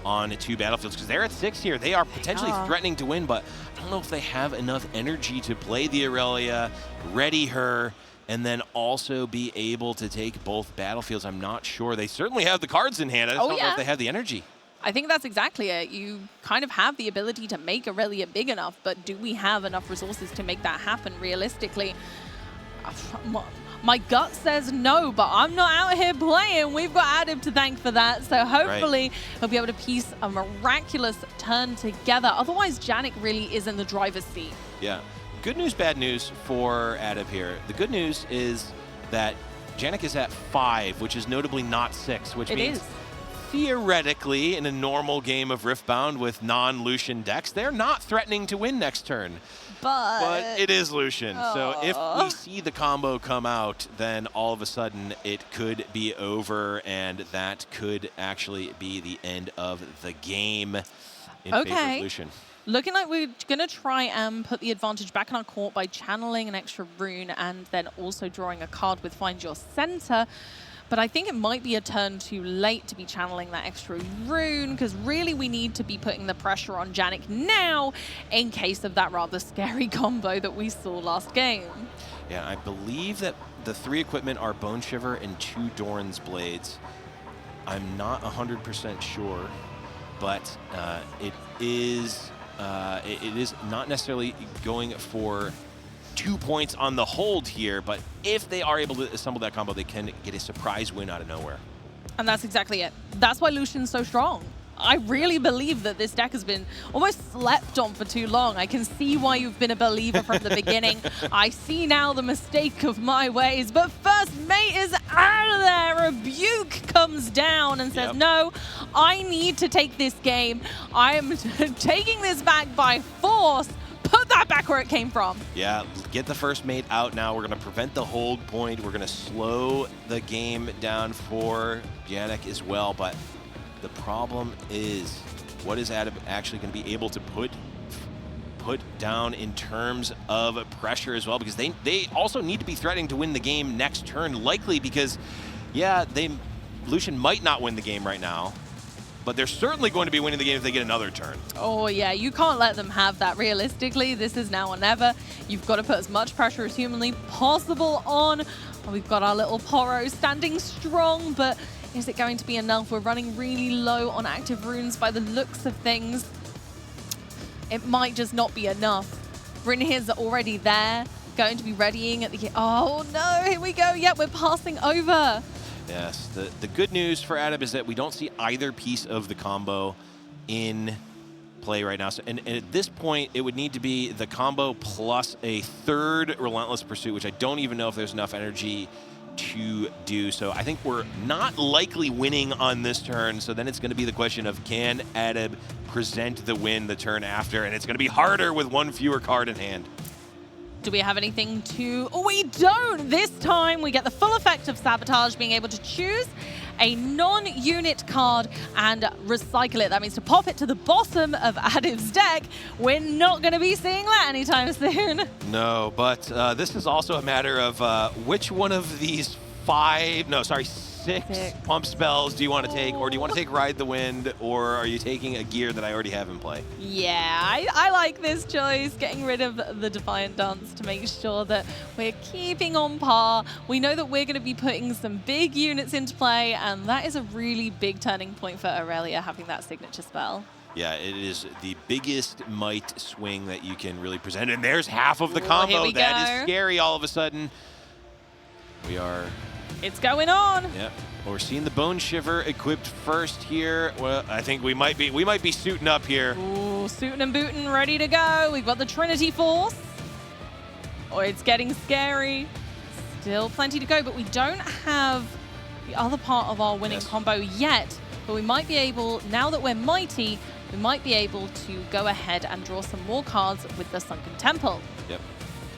on 2 battlefields? Because they're at 6 here. They are potentially threatening to win, but I don't know if they have enough energy to play the Irelia, ready her, and then also be able to take both battlefields. I'm not sure. They certainly have the cards in hand. I just don't know if they have the energy. I think that's exactly it. You kind of have the ability to make Irelia big enough, but do we have enough resources to make that happen realistically? My gut says no, but I'm not out here playing. We've got Adib to thank for that. So hopefully he'll be able to piece a miraculous turn together. Otherwise, Janik really is in the driver's seat. Yeah. Good news, bad news for Adib here. The good news is that Janik is at 5, which is notably not 6, which means theoretically, in a normal game of Riftbound with non-Lucian decks, they're not threatening to win next turn. But it is Lucian. So if we see the combo come out, then all of a sudden it could be over, and that could actually be the end of the game in favor of Lucian. Looking like we're going to try and put the advantage back in our court by channeling an extra rune and then also drawing a card with Find Your Center. But I think it might be a turn too late to be channeling that extra rune, because really we need to be putting the pressure on Janik now in case of that rather scary combo that we saw last game. Yeah, I believe that the 3 equipment are Bone Shiver and 2 Doran's Blades. I'm not 100% sure, but it is not necessarily going for 2 points on the hold here, but if they are able to assemble that combo, they can get a surprise win out of nowhere. And that's exactly it. That's why Lucian's so strong. I really believe that this deck has been almost slept on for too long. I can see why you've been a believer from the beginning. I see now the mistake of my ways, but first mate is out of there. Rebuke comes down and says, no, I need to take this game. I am taking this back by force. Put that back where it came from. Yeah, get the first mate out now. We're going to prevent the hold point. We're going to slow the game down for Janik as well. But the problem is, what is Adib actually going to be able to put down in terms of pressure as well? Because they also need to be threatening to win the game next turn, likely because, yeah, Lucian might not win the game right now, but they're certainly going to be winning the game if they get another turn. Oh yeah, you can't let them have that realistically. This is now or never. You've got to put as much pressure as humanly possible on. We've got our little Poro standing strong, but is it going to be enough? We're running really low on active runes by the looks of things. It might just not be enough. Brynhir's already there, going to be readying at the... Oh no, here we go. Yep, we're passing over. Yes, the good news for Adib is that we don't see either piece of the combo in play right now. So, and at this point, it would need to be the combo plus a 3rd Relentless Pursuit, which I don't even know if there's enough energy to do. So I think we're not likely winning on this turn. So then it's going to be the question of, can Adib present the win the turn after? And it's going to be harder with 1 fewer card in hand. Do we have anything to... Oh, we don't! This time we get the full effect of Sabotage, being able to choose a non-unit card and recycle it. That means to pop it to the bottom of Adib's deck. We're not going to be seeing that anytime soon. No, but this is also a matter of which one of these 6 pump spells do you want to take? Or do you want to take Ride the Wind? Or are you taking a gear that I already have in play? Yeah, I like this choice, getting rid of the Defiant Dance to make sure that we're keeping on par. We know that we're going to be putting some big units into play, and that is a really big turning point for Irelia, having that signature spell. Yeah, it is the biggest might swing that you can really present. And there's half of the combo. That is scary all of a sudden. It's going on. Yep. Well, we're seeing the Bone Shiver equipped first here. Well, I think we might be suiting up here. Ooh, suiting and booting, ready to go. We've got the Trinity Force. Oh, it's getting scary. Still plenty to go, but we don't have the other part of our winning combo yet. But we might be able, now that we're mighty, we might be able to go ahead and draw some more cards with the Sunken Temple. Yep.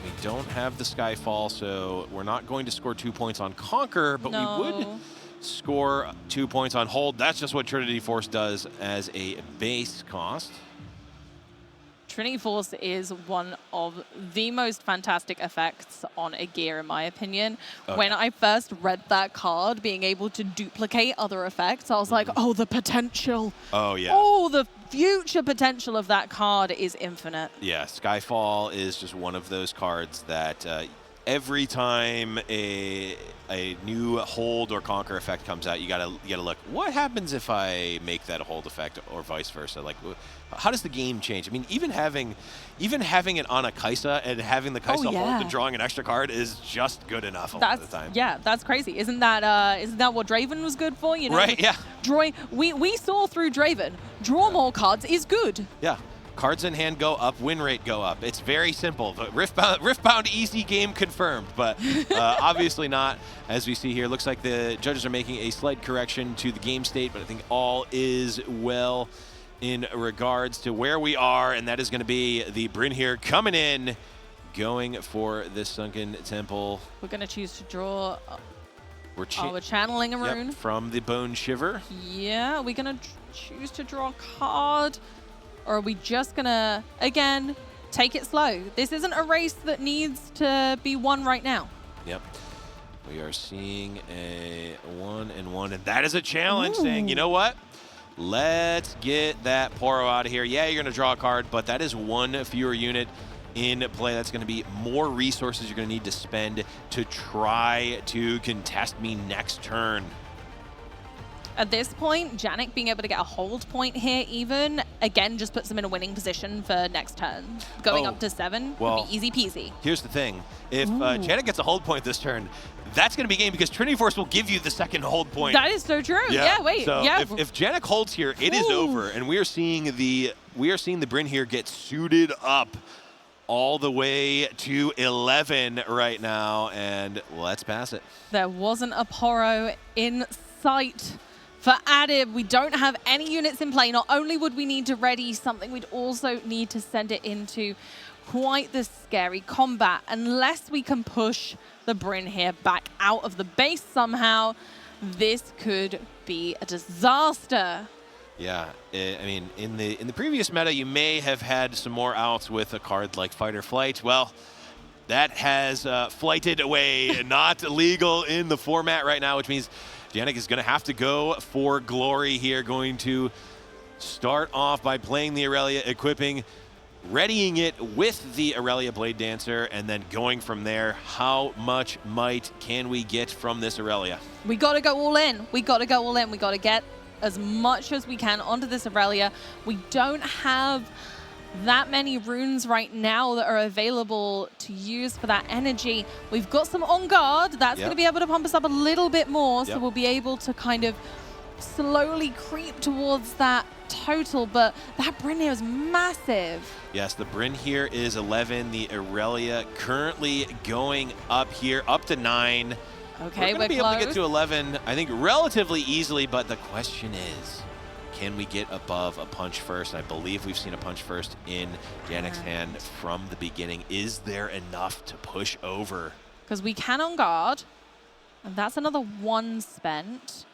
We don't have the Skyfall, so we're not going to score 2 points on Conquer, but we would score 2 points on Hold. That's just what Trinity Force does as a base cost. Trinity Force is one of the most fantastic effects on a gear, in my opinion. When I first read that card, being able to duplicate other effects, I was like, oh, the potential. Oh, yeah. Oh, the future potential of that card is infinite. Yeah, Skyfall is just one of those cards that every time a new Hold or Conquer effect comes out, you gotta look, what happens if I make that a Hold effect or vice versa? Like, how does the game change? I mean, even having it on a Kaisa and having the Kaisa Hold and drawing an extra card is just good enough a lot of the time. Yeah, that's crazy. Isn't that what Draven was good for? You know, right? Yeah. Drawing. We saw through Draven. Draw more cards is good. Yeah. Cards in hand go up, win rate go up. It's very simple. But Riftbound easy game confirmed, but obviously not, as we see here. Looks like the judges are making a slight correction to the game state, but I think all is well in regards to where we are, and that is going to be the Bryn here coming in, going for the Sunken Temple. We're going to choose to draw. We're channeling a rune. From the Bone Shiver. Yeah, we're going to choose to draw a card. Or are we just going to, again, take it slow? This isn't a race that needs to be won right now. Yep. We are seeing a 1-1, and that is a challenge saying, you know what? Let's get that Poro out of here. Yeah, you're going to draw a card, but that is one fewer unit in play. That's going to be more resources you're going to need to spend to try to contest me next turn. At this point, Janik being able to get a hold point here even, again, just puts him in a winning position for next turn. Going up to 7 would be easy peasy. Here's the thing. If Janik gets a hold point this turn, that's going to be game because Trinity Force will give you the second hold point. That is so true. Yeah, wait. So if Janik holds here, it is over, and we are seeing the Bryn here get suited up all the way to 11 right now, and let's pass it. There wasn't a Poro in sight. For Adib, we don't have any units in play. Not only would we need to ready something, we'd also need to send it into quite the scary combat. Unless we can push the Bryn here back out of the base somehow, this could be a disaster. Yeah, I mean, in the previous meta, you may have had some more outs with a card like Fight or Flight. Well, that has flighted away, not legal in the format right now, which means Janik is going to have to go for glory here, going to start off by playing the Irelia, equipping, readying it with the Irelia Blade Dancer, and then going from there. How much might can we get from this Irelia? We got to go all in. We got to go all in. We got to get as much as we can onto this Irelia. We don't have that many runes right now that are available to use for that energy. We've got some on guard. That's going to be able to pump us up a little bit more, so we'll be able to kind of slowly creep towards that total, but that Bryn here is massive. Yes, the Bryn here is 11. The Irelia currently going up here, up to 9. Okay, we're going to be able to get to 11, I think, relatively easily, but the question is, can we get above a punch first? I believe we've seen a punch first in Janik's hand from the beginning. Is there enough to push over? Because we can on guard, and that's another 1 spent.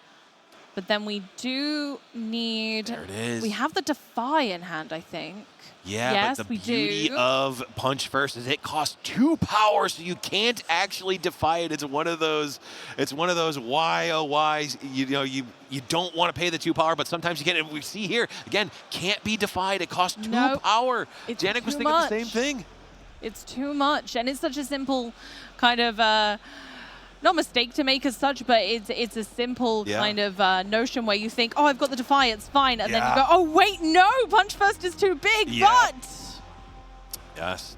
But then we do need... There it is. We have the Defy in hand, I think. Yeah, yes, but the beauty of punch first is it costs 2 power, so you can't actually defy it. It's one of those why oh whys. You know, you don't want to pay the 2 power, but sometimes you can. And we see here again, can't be defied. It costs 2 power. Janik was thinking the same thing. It's too much, and it's such a simple kind of. Not mistake to make as such, but it's a simple kind of notion where you think, oh, I've got the Defy, it's fine. And then you go, oh, wait, no, punch first is too big, but... Yes,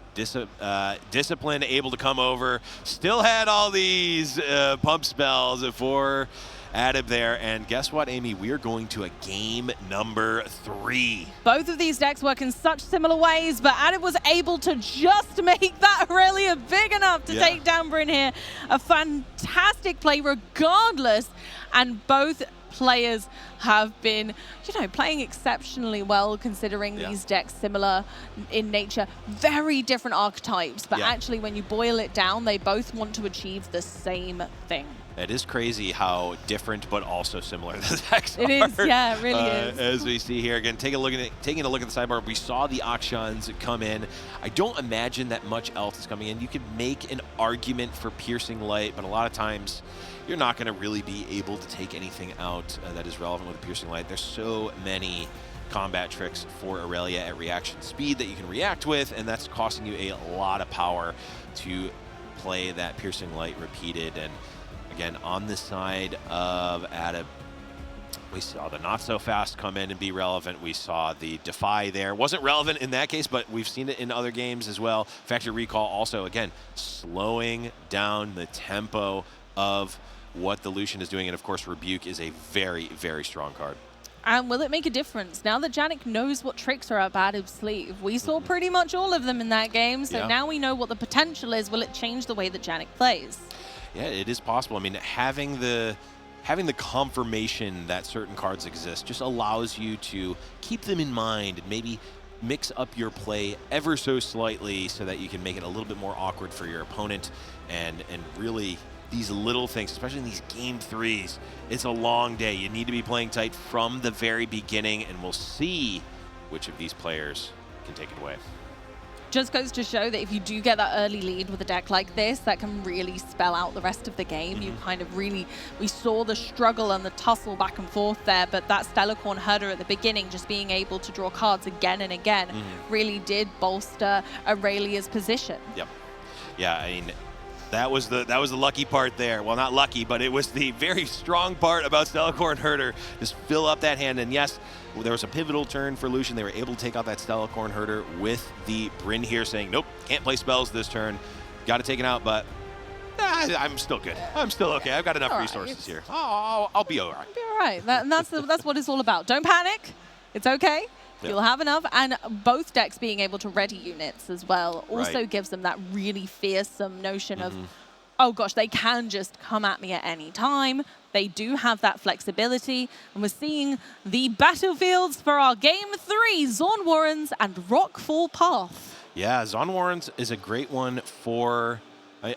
discipline able to come over. Still had all these pump spells for Adib there. And guess what, Amy? We're going to a game number 3. Both of these decks work in such similar ways, but Adib was able to just make that Irelia big enough to take down Bryn here. A fantastic play regardless, and both players have been, you know, playing exceptionally well considering these decks similar in nature. Very different archetypes, but actually when you boil it down, they both want to achieve the same thing. It is crazy how different but also similar the decks are. It is, yeah, it really is. As we see here, again, taking a look at the sidebar, we saw the Akshans come in. I don't imagine that much else is coming in. You could make an argument for Piercing Light, but a lot of times you're not going to really be able to take anything out that is relevant with Piercing Light. There's so many combat tricks for Irelia at reaction speed that you can react with, and that's costing you a lot of power to play that Piercing Light repeated. And again, on the side of Adib, we saw the Not So Fast come in and be relevant. We saw the Defy there. Wasn't relevant in that case, but we've seen it in other games as well. Factory Recall also, again, slowing down the tempo of what the Lucian is doing. And of course, Rebuke is a very, very strong card. And will it make a difference? Now that Janik knows what tricks are up Adib's sleeve, we saw pretty much all of them in that game, so now we know what the potential is. Will it change the way that Janik plays? Yeah, it is possible. I mean, having the confirmation that certain cards exist just allows you to keep them in mind and maybe mix up your play ever so slightly so that you can make it a little bit more awkward for your opponent. And really, these little things, especially in these game threes, it's a long day. You need to be playing tight from the very beginning, and we'll see which of these players can take it away. Just goes to show that if you do get that early lead with a deck like this, that can really spell out the rest of the game. You kind of really, we saw the struggle and the tussle back and forth there, but that Stellarcorn Herder at the beginning, just being able to draw cards again and again, really did bolster Irelia's position. Yep. Yeah, I mean, that was the lucky part there. Well, not lucky, but it was the very strong part about Stellarcorn Herder. Just fill up that hand, and yes, there was a pivotal turn for Lucian. They were able to take out that Stellarcorn Herder with the Bryn here saying, nope, can't play spells this turn. Got to take it out, but I'm still good. I'm still okay. I've got enough resources here. I'll be all right. Be all right. That's what it's all about. Don't panic. It's okay. You'll have enough. And both decks being able to ready units as well also gives them that really fearsome notion of, oh gosh, they can just come at me at any time. They do have that flexibility. And we're seeing the battlefields for our Game 3, Zorn Warrens and Rockfall Path. Yeah, Zorn Warrens is a great one for,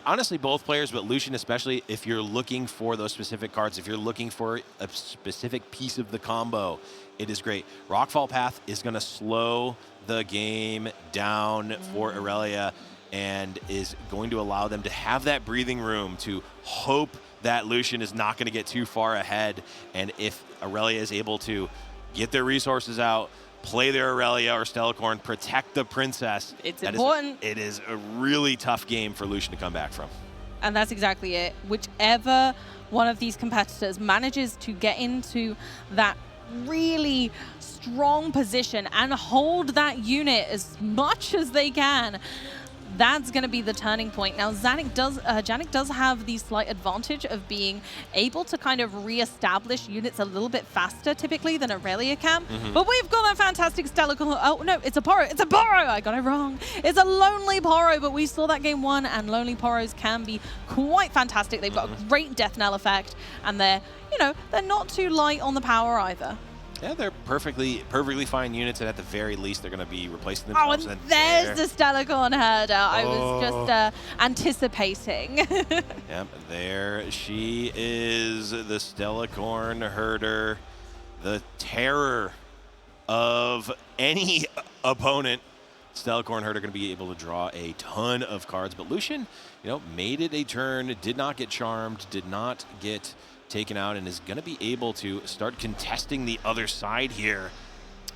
honestly, both players, but Lucian especially, if you're looking for those specific cards, if you're looking for a specific piece of the combo, it is great. Rockfall Path is going to slow the game down for Irelia and is going to allow them to have that breathing room to hope that Lucian is not going to get too far ahead. And if Irelia is able to get their resources out, play their Irelia or Stellarcorn, protect the princess, it's important. It is a really tough game for Lucian to come back from. And that's exactly it. Whichever one of these competitors manages to get into that really strong position and hold that unit as much as they can, that's going to be the turning point. Now, Janik does have the slight advantage of being able to kind of re-establish units a little bit faster, typically, than Irelia can. But we've got that fantastic Stellarcorn. Oh, no, it's a Poro. It's a Poro. I got it wrong. It's a Lonely Poro, but we saw that game 1, and Lonely Poros can be quite fantastic. They've got a great death knell effect, and they're not too light on the power either. Yeah, they're perfectly fine units, and at the very least, they're going to be replacing themselves. Oh, and there's the Stellarcorn Herder. I was just anticipating. Yep, there she is, the Stellarcorn Herder, the terror of any opponent. Stellarcorn Herder going to be able to draw a ton of cards, but Lucian, made it a turn, did not get charmed, did not get taken out, and is going to be able to start contesting the other side here.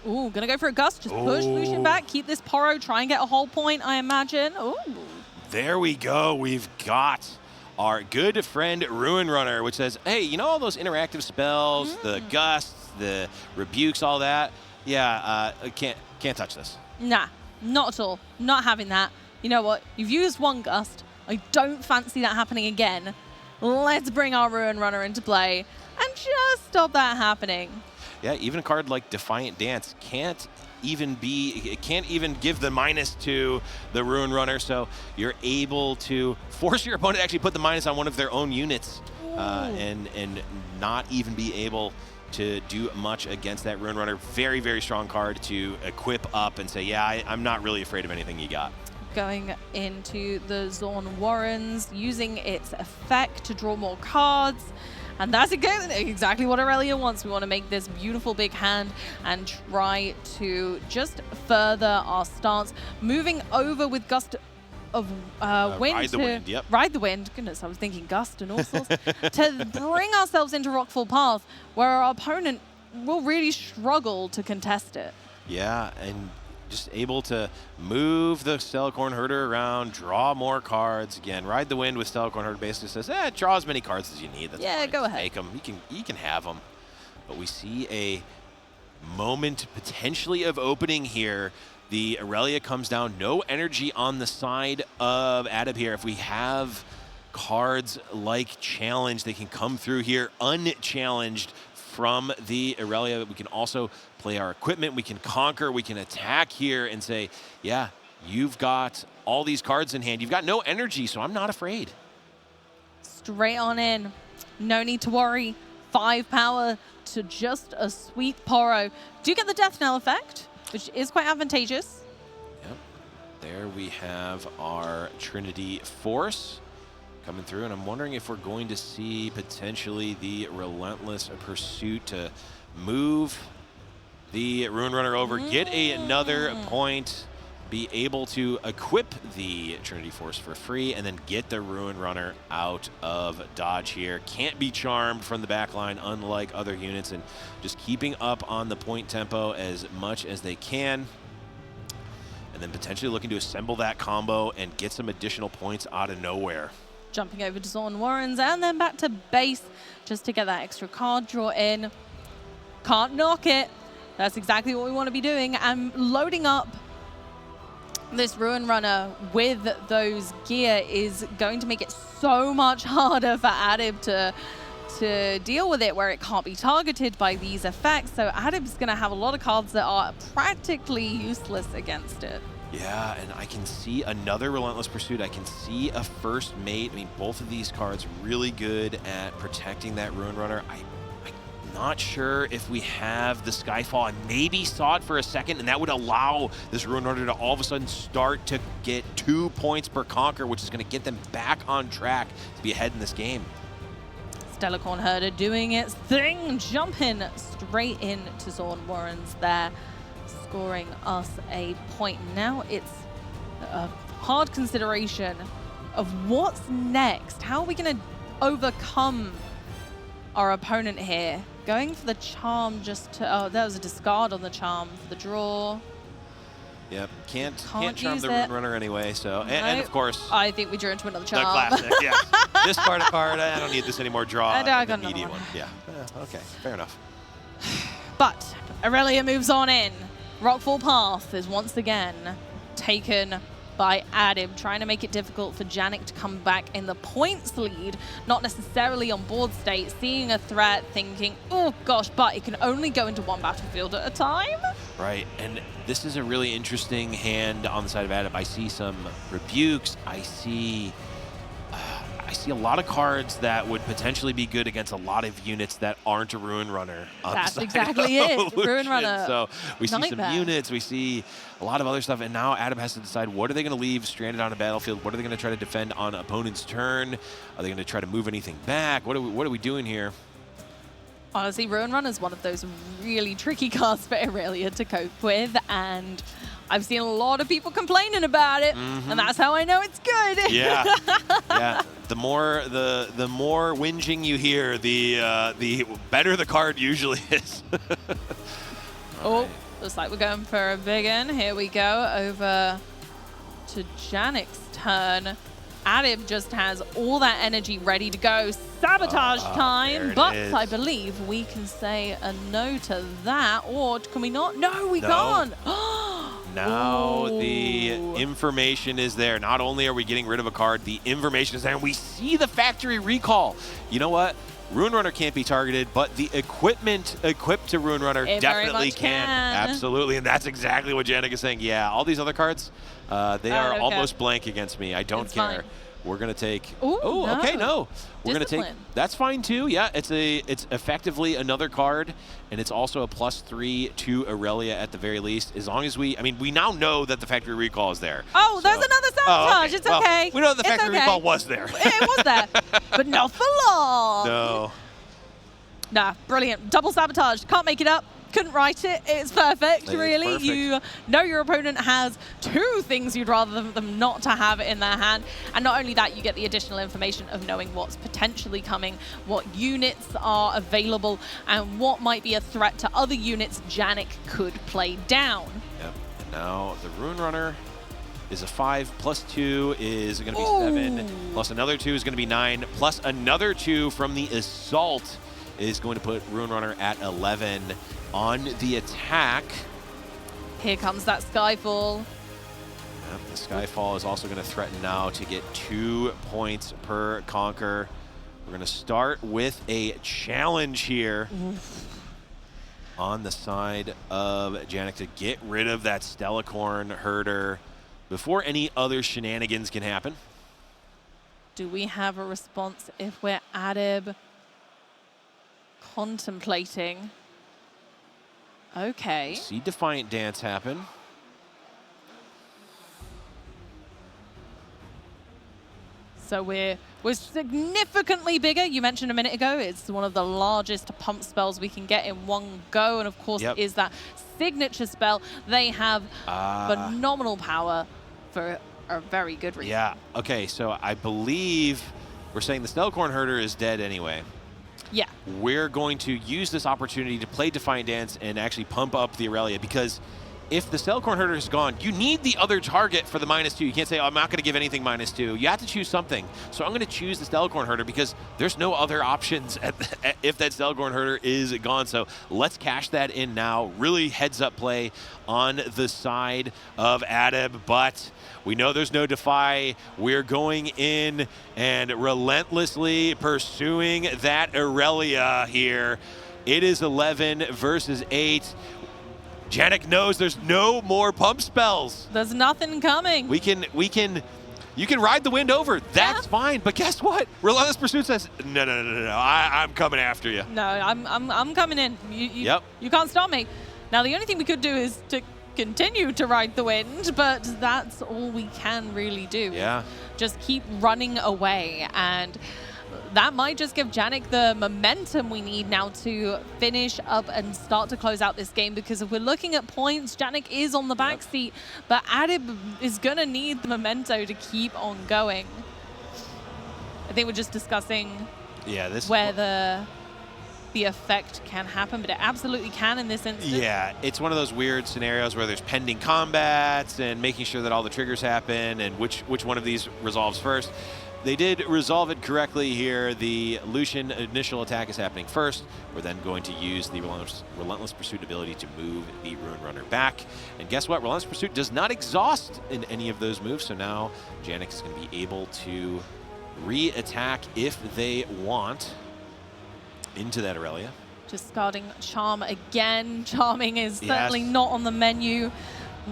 Ooh, going to go for a gust. Just push Lucian back, keep this Poro, try and get a whole point, I imagine. Ooh. There we go. We've got our good friend Ruin Runner, which says, hey, all those interactive spells, the gusts, the rebukes, all that? Yeah, can't touch this. Nah, not at all. Not having that. You know what? You've used one gust. I don't fancy that happening again. Let's bring our Ruin Runner into play and just stop that happening. Yeah, even a card like Defiant Dance can't even give the minus to the Ruin Runner, so you're able to force your opponent to actually put the minus on one of their own units and not even be able to do much against that Ruin Runner. Very, very strong card to equip up and say, yeah, I'm not really afraid of anything you got. Going into the Zorn Warrens, using its effect to draw more cards. And that's exactly what Irelia wants. We want to make this beautiful big hand and try to just further our stance. Moving over with Gust of Wind. Ride the Wind, yep. Ride the Wind. Goodness, I was thinking Gust and all sorts. To bring ourselves into Rockfall Path, where our opponent will really struggle to contest it. Yeah, and just able to move the Stellarcorn Herder around, draw more cards. Again, Ride the Wind with Stellarcorn Herder basically says, draw as many cards as you need. That's yeah, fine. go Just ahead. Make them. You can have them. But we see a moment potentially of opening here. The Irelia comes down. No energy on the side of Adib here. If we have cards like Challenge, they can come through here unchallenged from the Irelia. We can also play our equipment. We can conquer. We can attack here and say, yeah, you've got all these cards in hand. You've got no energy, so I'm not afraid. Straight on in. No need to worry. 5 power to just a sweet Poro. Do get the Death Knell effect, which is quite advantageous. Yep. There we have our Trinity Force coming through, and I'm wondering if we're going to see potentially the Relentless Pursuit to move the Ruin Runner over, get another point, be able to equip the Trinity Force for free, and then get the Ruin Runner out of dodge here. Can't be charmed from the back line, unlike other units, and just keeping up on the point tempo as much as they can. And then potentially looking to assemble that combo and get some additional points out of nowhere. Jumping over to Zorn Warrens and then back to base just to get that extra card draw in. Can't knock it. That's exactly what we want to be doing. And loading up this Ruin Runner with those gear is going to make it so much harder for Adib to deal with it, where it can't be targeted by these effects. So Adib's going to have a lot of cards that are practically useless against it. Yeah, and I can see another Relentless Pursuit. I can see a First Mate. I mean, both of these cards really good at protecting that Ruin Runner. I'm not sure if we have the Skyfall. I maybe saw it for a second, and that would allow this Ruin Runner to all of a sudden start to get 2 points per conquer, which is going to get them back on track to be ahead in this game. Stellarcorn Herder doing its thing, jumping straight into Zorn Warrens there, scoring us a point. Now it's a hard consideration of what's next. How are we going to overcome our opponent here? Going for the charm just to... Oh, that was a discard on the charm for the draw. Yep, can't charm the Ruin Runner anyway, so... And of course... I think we drew into another charm. The classic, yeah. Discard a card, I don't need this anymore, draw I got an immediate one. Yeah, okay, fair enough. But Irelia moves on in. Rockfall Path is once again taken by Adib, trying to make it difficult for Janik to come back in the points lead, not necessarily on board state, seeing a threat, thinking, oh gosh, but it can only go into one battlefield at a time. Right, and this is a really interesting hand on the side of Adib. I see some rebukes, I see a lot of cards that would potentially be good against a lot of units that aren't a Ruin Runner. That's exactly it, Ruin Runner. So we see Nightmare. some units, we see a lot of other stuff, and now Adib has to decide what are they going to leave stranded on a battlefield, what are they going to try to defend on opponent's turn, are they going to try to move anything back, what are we doing here? Honestly, Ruin Runner is one of those really tricky cards for Irelia to cope with, and I've seen a lot of people complaining about it, and that's how I know it's good. Yeah, yeah. The more whinging you hear, the better the card usually is. Oh, looks like we're going for a big one. Here we go, over to Janik's turn. Adib just has all that energy ready to go. Sabotage time, but I believe we can say a no to that. Or can we not? No, we can't. Now the information is there. Not only are we getting rid of a card, the information is there, and we see the factory recall. You know what? Ruin Runner can't be targeted, but the equipment equipped to Ruin Runner definitely can. Absolutely, and that's exactly what Janik is saying. Yeah, all these other cards, they are almost blank against me. I don't care. We're going to take... Ooh, oh, no. okay, no. We're going to take... Discipline. That's fine, too. Yeah, it's effectively another card, and it's also a +3 to Irelia at the very least. As long as we... I mean, we now know that the factory recall is there. Oh, so. there's another sabotage. It's Well, okay. we know that the It's factory okay. recall was there. It was there, but not for long. No. Nah, brilliant. Double sabotage. Can't make it up. Couldn't write it. It's perfect, really. Perfect. You know your opponent has 2 things you'd rather them not to have in their hand. And not only that, you get the additional information of knowing what's potentially coming, what units are available, and what might be a threat to other units Janik could play down. Yep. And now the Rune Runner is a 5, +2 is going to be Ooh. 7, plus another 2 is going to be 9, plus another 2 from the Assault is going to put Rune Runner at 11. On the attack. Here comes that Skyfall. Yep, the Skyfall is also going to threaten now to get 2 points per conquer. We're going to start with a challenge here on the side of Janik to get rid of that Stellacorn herder before any other shenanigans can happen. Do we have a response if we're Adib contemplating? Okay. See Defiant Dance happen. So we're significantly bigger. You mentioned a minute ago, it's one of the largest pump spells we can get in one go. And of course, Yep. it is that signature spell. They have phenomenal power for a very good reason. Yeah, okay, so I believe we're saying the Stellacorn herder is dead anyway. Yeah. We're going to use this opportunity to play Defiant Dance and actually pump up the Irelia, because if the Stellacorn herder is gone, you need the other target for the -2. You can't say, oh, I'm not going to give anything -2. You have to choose something. So I'm going to choose the Stellacorn herder because there's no other options if that Stellacorn herder is gone. So let's cash that in now. Really heads-up play on the side of Adib, but we know there's no Defy. We're going in and relentlessly pursuing that Irelia here. It is 11 versus 8. Janik knows there's no more pump spells. There's nothing coming. You can ride the wind over. That's fine. But guess what? Relentless Pursuit says, no. I'm coming after you. No, I'm coming in. You can't stop me. Now, the only thing we could do is to continue to ride the wind, but that's all we can really do. Yeah. Just keep running away, and that might just give Janik the momentum we need now to finish up and start to close out this game, because if we're looking at points, Janik is on the back seat, but Adib is going to need the memento to keep on going. I think we're just discussing where the effect can happen, but it absolutely can in this instance. Yeah, it's one of those weird scenarios where there's pending combats and making sure that all the triggers happen and which one of these resolves first. They did resolve it correctly here. The Lucian initial attack is happening first. We're then going to use the Relentless Pursuit ability to move the Rune Runner back. And guess what? Relentless Pursuit does not exhaust in any of those moves, so now Janik is going to be able to re-attack if they want into that Irelia. Just guarding Charm again. Charming is certainly not on the menu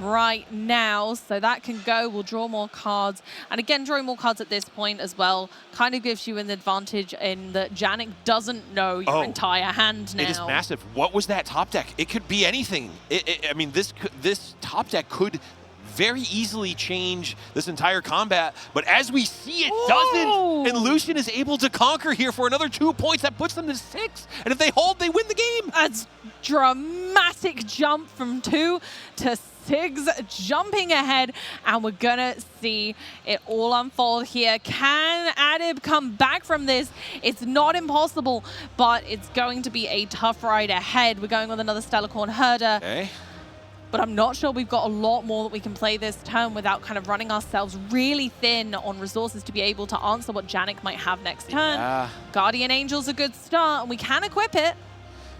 right now, so that can go. We'll draw more cards, and again, drawing more cards at this point as well kind of gives you an advantage in that Janik doesn't know your entire hand now. It is massive. What was that top deck? It could be anything. I mean, this top deck could very easily change this entire combat, but as we see, it doesn't, and Lucian is able to conquer here for another 2 points. That puts them to 6, and if they hold, they win the game. That's dramatic jump from 2 to 6, jumping ahead, and we're gonna see it all unfold here. Can Adib come back from this? It's not impossible, but it's going to be a tough ride ahead. We're going with another Stellacorn herder. Okay. But I'm not sure we've got a lot more that we can play this turn without kind of running ourselves really thin on resources to be able to answer what Janik might have next turn. Yeah. Guardian Angel's a good start, and we can equip it.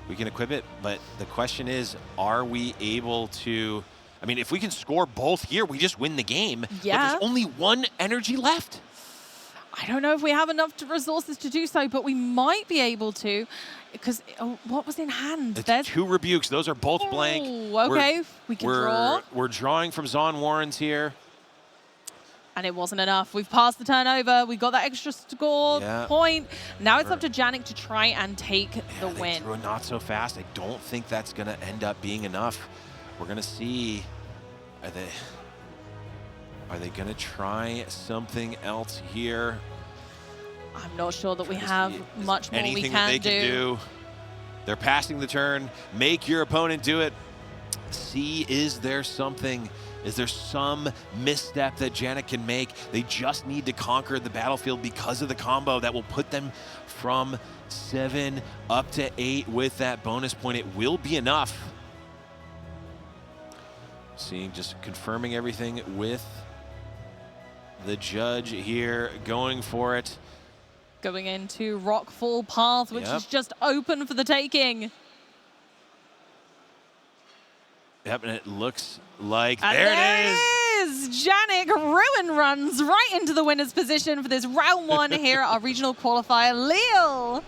We can equip it, but the question is, are we able to... I mean, if we can score both here, we just win the game. Yeah. But there's only 1 energy left. I don't know if we have enough resources to do so, but we might be able to, because what was in hand? There's 2 rebukes. Those are both blank. Okay, we can draw. We're drawing from Zon Warrens here. And it wasn't enough. We've passed the turnover. We got that extra score point. Now it's up to Janik to try and take the win. Threw it not so fast. I don't think that's going to end up being enough. We're going to see. Are they going to try something else here? I'm not sure that we have much more we can do. They're passing the turn. Make your opponent do it. See, is there something? Is there some misstep that Janik can make? They just need to conquer the battlefield because of the combo that will put them from 7 up to 8 with that bonus point. It will be enough. Seeing, just confirming everything with the judge here, going for it. Going into Rockfall Path, which is just open for the taking. Yep, and it looks like, and there it is! Janik ruin runs right into the winner's position for this round 1 here at our regional qualifier, Lille.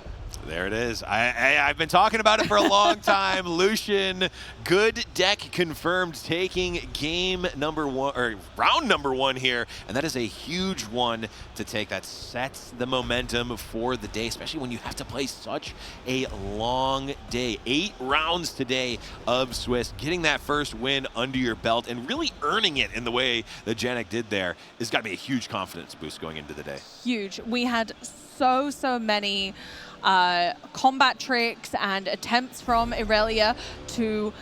There it is. I've been talking about it for a long time. Lucian, good deck confirmed, taking game number 1, or round number 1 here, and that is a huge one to take. That sets the momentum for the day, especially when you have to play such a long day. 8 rounds today of Swiss. Getting that first win under your belt and really earning it in the way that Janik did there has got to be a huge confidence boost going into the day. Huge. We had so many combat tricks and attempts from Irelia to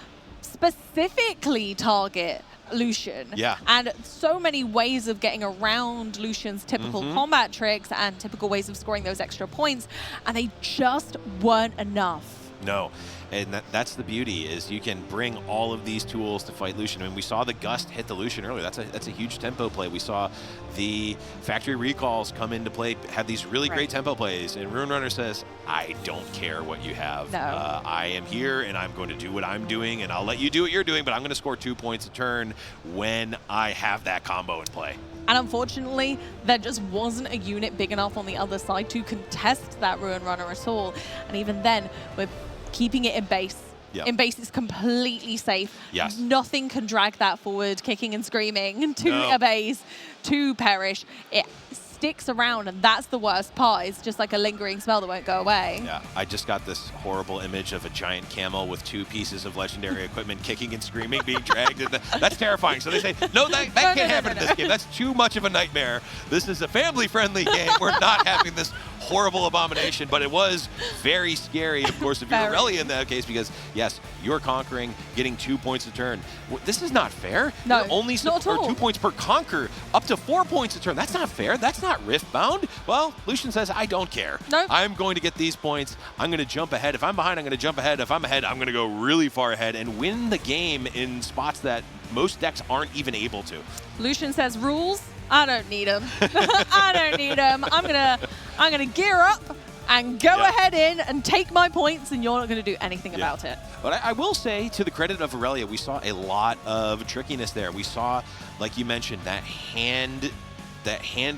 specifically target Lucian. Yeah. And so many ways of getting around Lucian's typical combat tricks and typical ways of scoring those extra points, and they just weren't enough. No, and that's the beauty, is you can bring all of these tools to fight Lucian. I mean, we saw the Gust hit the Lucian earlier. That's a huge tempo play. We saw the Factory Recalls come into play, have these really great tempo plays, and Ruin Runner says, I don't care what you have. No. I am here, and I'm going to do what I'm doing, and I'll let you do what you're doing, but I'm going to score 2 points a turn when I have that combo in play. And unfortunately, there just wasn't a unit big enough on the other side to contest that Ruin Runner at all. And even then, we're keeping it in base. Yep. In base, it's completely safe. Yes. Nothing can drag that forward, kicking and screaming to a base, to perish. It sticks around, and that's the worst part. It's just like a lingering smell that won't go away. Yeah, I just got this horrible image of a giant camel with 2 pieces of legendary equipment kicking and screaming, being dragged. That's terrifying. So they say, no, that can't happen in this game. That's too much of a nightmare. This is a family-friendly game. We're not having this horrible abomination, but it was very scary, of course, if you're Irelia in that case, because, yes, you're conquering, getting 2 points a turn. This is not fair. No, you're only not at all. 2 points per conquer, up to 4 points a turn. That's not fair. That's not Riftbound. Well, Lucian says, I don't care. No. I'm going to get these points. I'm going to jump ahead. If I'm behind, I'm going to jump ahead. If I'm ahead, I'm going to go really far ahead and win the game in spots that most decks aren't even able to. Lucian says, rules? I don't need them. I don't need them. I'm gonna gear up and go ahead in and take my points, and you're not going to do anything about it. But I will say, to the credit of Irelia, we saw a lot of trickiness there. We saw, like you mentioned, that hand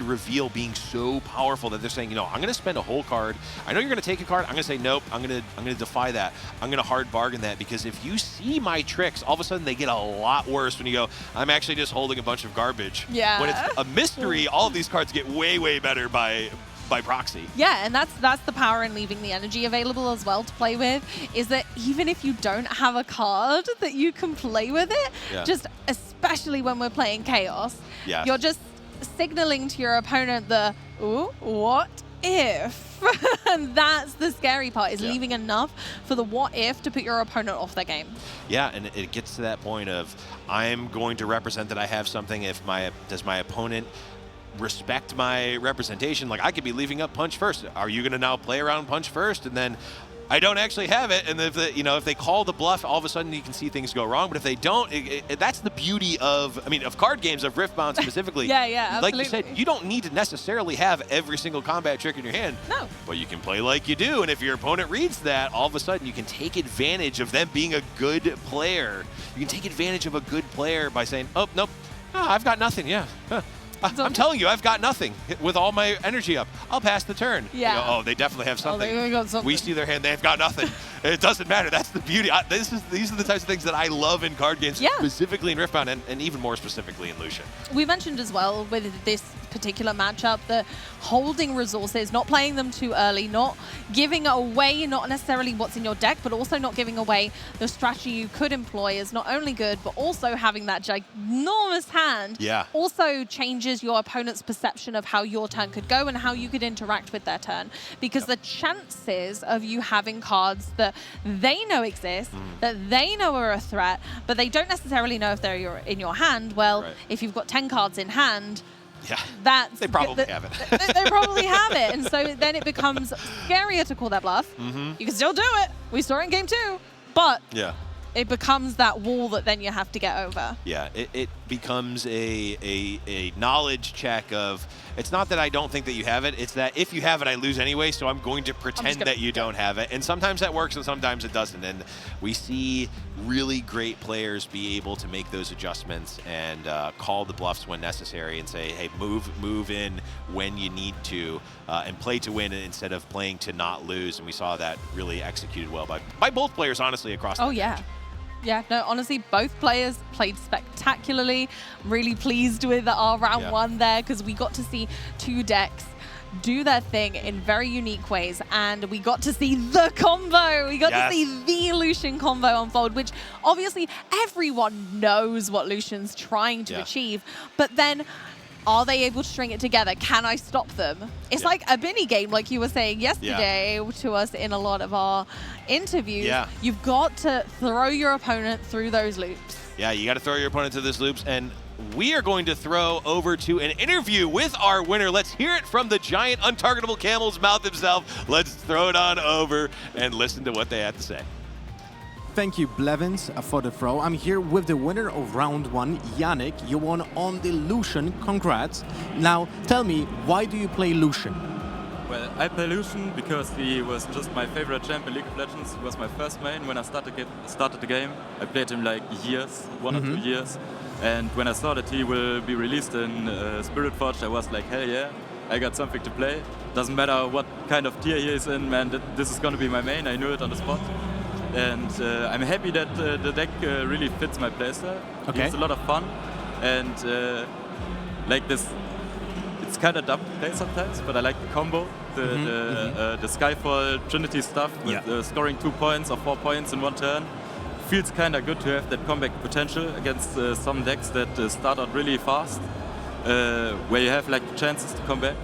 reveal being so powerful that they're saying, you know, I'm going to spend a whole card. I know you're going to take a card. I'm going to say, nope, I'm going to defy that. I'm going to hard bargain that, because if you see my tricks, all of a sudden they get a lot worse when you go, I'm actually just holding a bunch of garbage. Yeah. When it's a mystery, all of these cards get way better by proxy. Yeah, and that's the power in leaving the energy available as well to play with, is that even if you don't have a card that you can play with it, just especially when we're playing Chaos, you're just signaling to your opponent the, ooh, what if? And that's the scary part, is leaving enough for the what if to put your opponent off their game. Yeah, and it gets to that point of, I'm going to represent that I have something. Does my opponent respect my representation? Like, I could be leaving up punch first. Are you going to now play around punch first? And then I don't actually have it, and if they call the bluff, all of a sudden you can see things go wrong. But if they don't, that's the beauty of card games, of Riftbound specifically. Yeah, absolutely. Like you said, you don't need to necessarily have every single combat trick in your hand. No. But you can play like you do, and if your opponent reads that, all of a sudden you can take advantage of them being a good player. You can take advantage of a good player by saying, oh, nope, I've got nothing, I'm telling you, I've got nothing with all my energy up. I'll pass the turn. Yeah. You know, oh, they definitely have something. they got something. We see their hand, they've got nothing. It doesn't matter. That's the beauty. These are the types of things that I love in card games, specifically in Riftbound, and even more specifically in Lucian. We mentioned as well with this particular matchup that holding resources, not playing them too early, not giving away not necessarily what's in your deck, but also not giving away the strategy you could employ is not only good, but also having that ginormous hand also changes your opponent's perception of how your turn could go and how you could interact with their turn. Because the chances of you having cards that they know exist, that they know are a threat, but they don't necessarily know if they're in your hand, well, if you've got 10 cards in hand, they probably have it. They probably have it. And so then it becomes scarier to call that bluff. You can still do it. We saw it in game 2. But it becomes that wall that then you have to get over. Yeah, it becomes a knowledge check of, it's not that I don't think that you have it, it's that if you have it, I lose anyway, so I'm going to pretend that you don't have it. And sometimes that works and sometimes it doesn't. And we see really great players be able to make those adjustments and call the bluffs when necessary and say, hey, move in when you need to and play to win instead of playing to not lose. And we saw that really executed well by both players, honestly, across the match. Yeah, no, honestly, both players played spectacularly. I'm really pleased with our round 1 there because we got to see 2 decks do their thing in very unique ways, and we got to see the combo. We got to see the Lucian combo unfold, which obviously everyone knows what Lucian's trying to achieve, but then are they able to string it together? Can I stop them? It's like a mini game, like you were saying yesterday to us in a lot of our interviews. You've got to throw your opponent through those loops. Yeah, you got to throw your opponent through those loops, and we are going to throw over to an interview with our winner. Let's hear it from the giant untargetable camel's mouth himself. Let's throw it on over and listen to what they had to say. Thank you, Blevins, for the throw. I'm here with the winner of round 1, Janik. You won on the Lucian. Congrats. Now, tell me, why do you play Lucian? Well, I play Lucian because he was just my favorite champ in League of Legends. He was my first main when I started the game. I played him like years, 1 or 2 years. And when I saw that he will be released in Spiritforge, I was like, hell yeah, I got something to play. Doesn't matter what kind of tier he is in, man, this is going to be my main. I knew it on the spot. And I'm happy that the deck really fits my playstyle. It's a lot of fun, and like this, it's kind of dumb to play sometimes, but I like the combo, the Skyfall Trinity stuff with scoring 2 points or 4 points in 1 turn. Feels kind of good to have that comeback potential against some decks that start out really fast, where you have like chances to come back.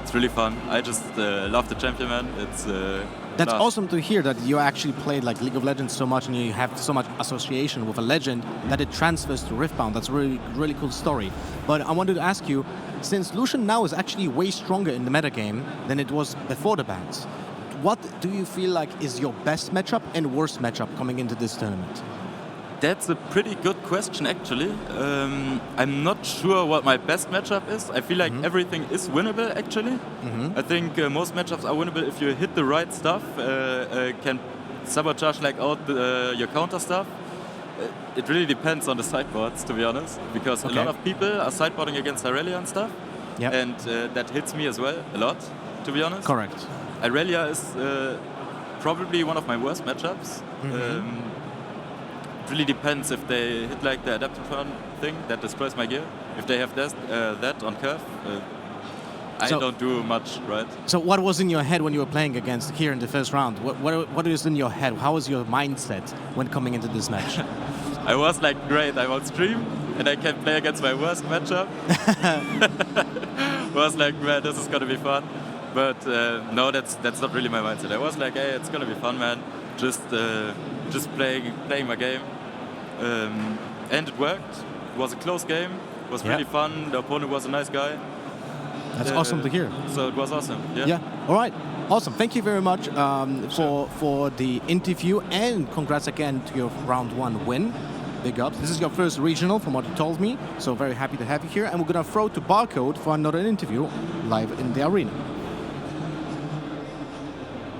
It's really fun. I just love the champion, man. It's That's awesome to hear that you actually played like League of Legends so much and you have so much association with a legend that it transfers to Riftbound. That's a really cool story. But I wanted to ask you, since Lucian now is actually way stronger in the metagame than it was before the bans, what do you feel like is your best matchup and worst matchup coming into this tournament? That's a pretty good question, actually. I'm not sure what my best matchup is. I feel like everything is winnable, actually. I think most matchups are winnable if you hit the right stuff, can sabotage like out your counter stuff. It really depends on the sideboards, to be honest, because a lot of people are sideboarding against Irelia and stuff, and that hits me as well a lot, to be honest. Correct. Irelia is probably one of my worst matchups. Really depends if they hit like the adaptive turn thing that destroys my gear. If they have that on curve, I don't do much, right? So what was in your head when you were playing against here in the first round? What is in your head? How was your mindset when coming into this match? I was like, great, I'm on stream and I can play against my worst matchup. I was like, man, this is gonna be fun. But no, that's not really my mindset. I was like, hey, it's gonna be fun, man. Just playing my game. And it worked. It was a close game. It was really fun. The opponent was a nice guy. That's awesome to hear. So it was awesome. Yeah. All right. Awesome. Thank you very much for the interview, and congrats again to your round 1 win. Big ups. This is your first regional from what you told me. So very happy to have you here. And we're gonna throw to Barcode for another interview live in the arena.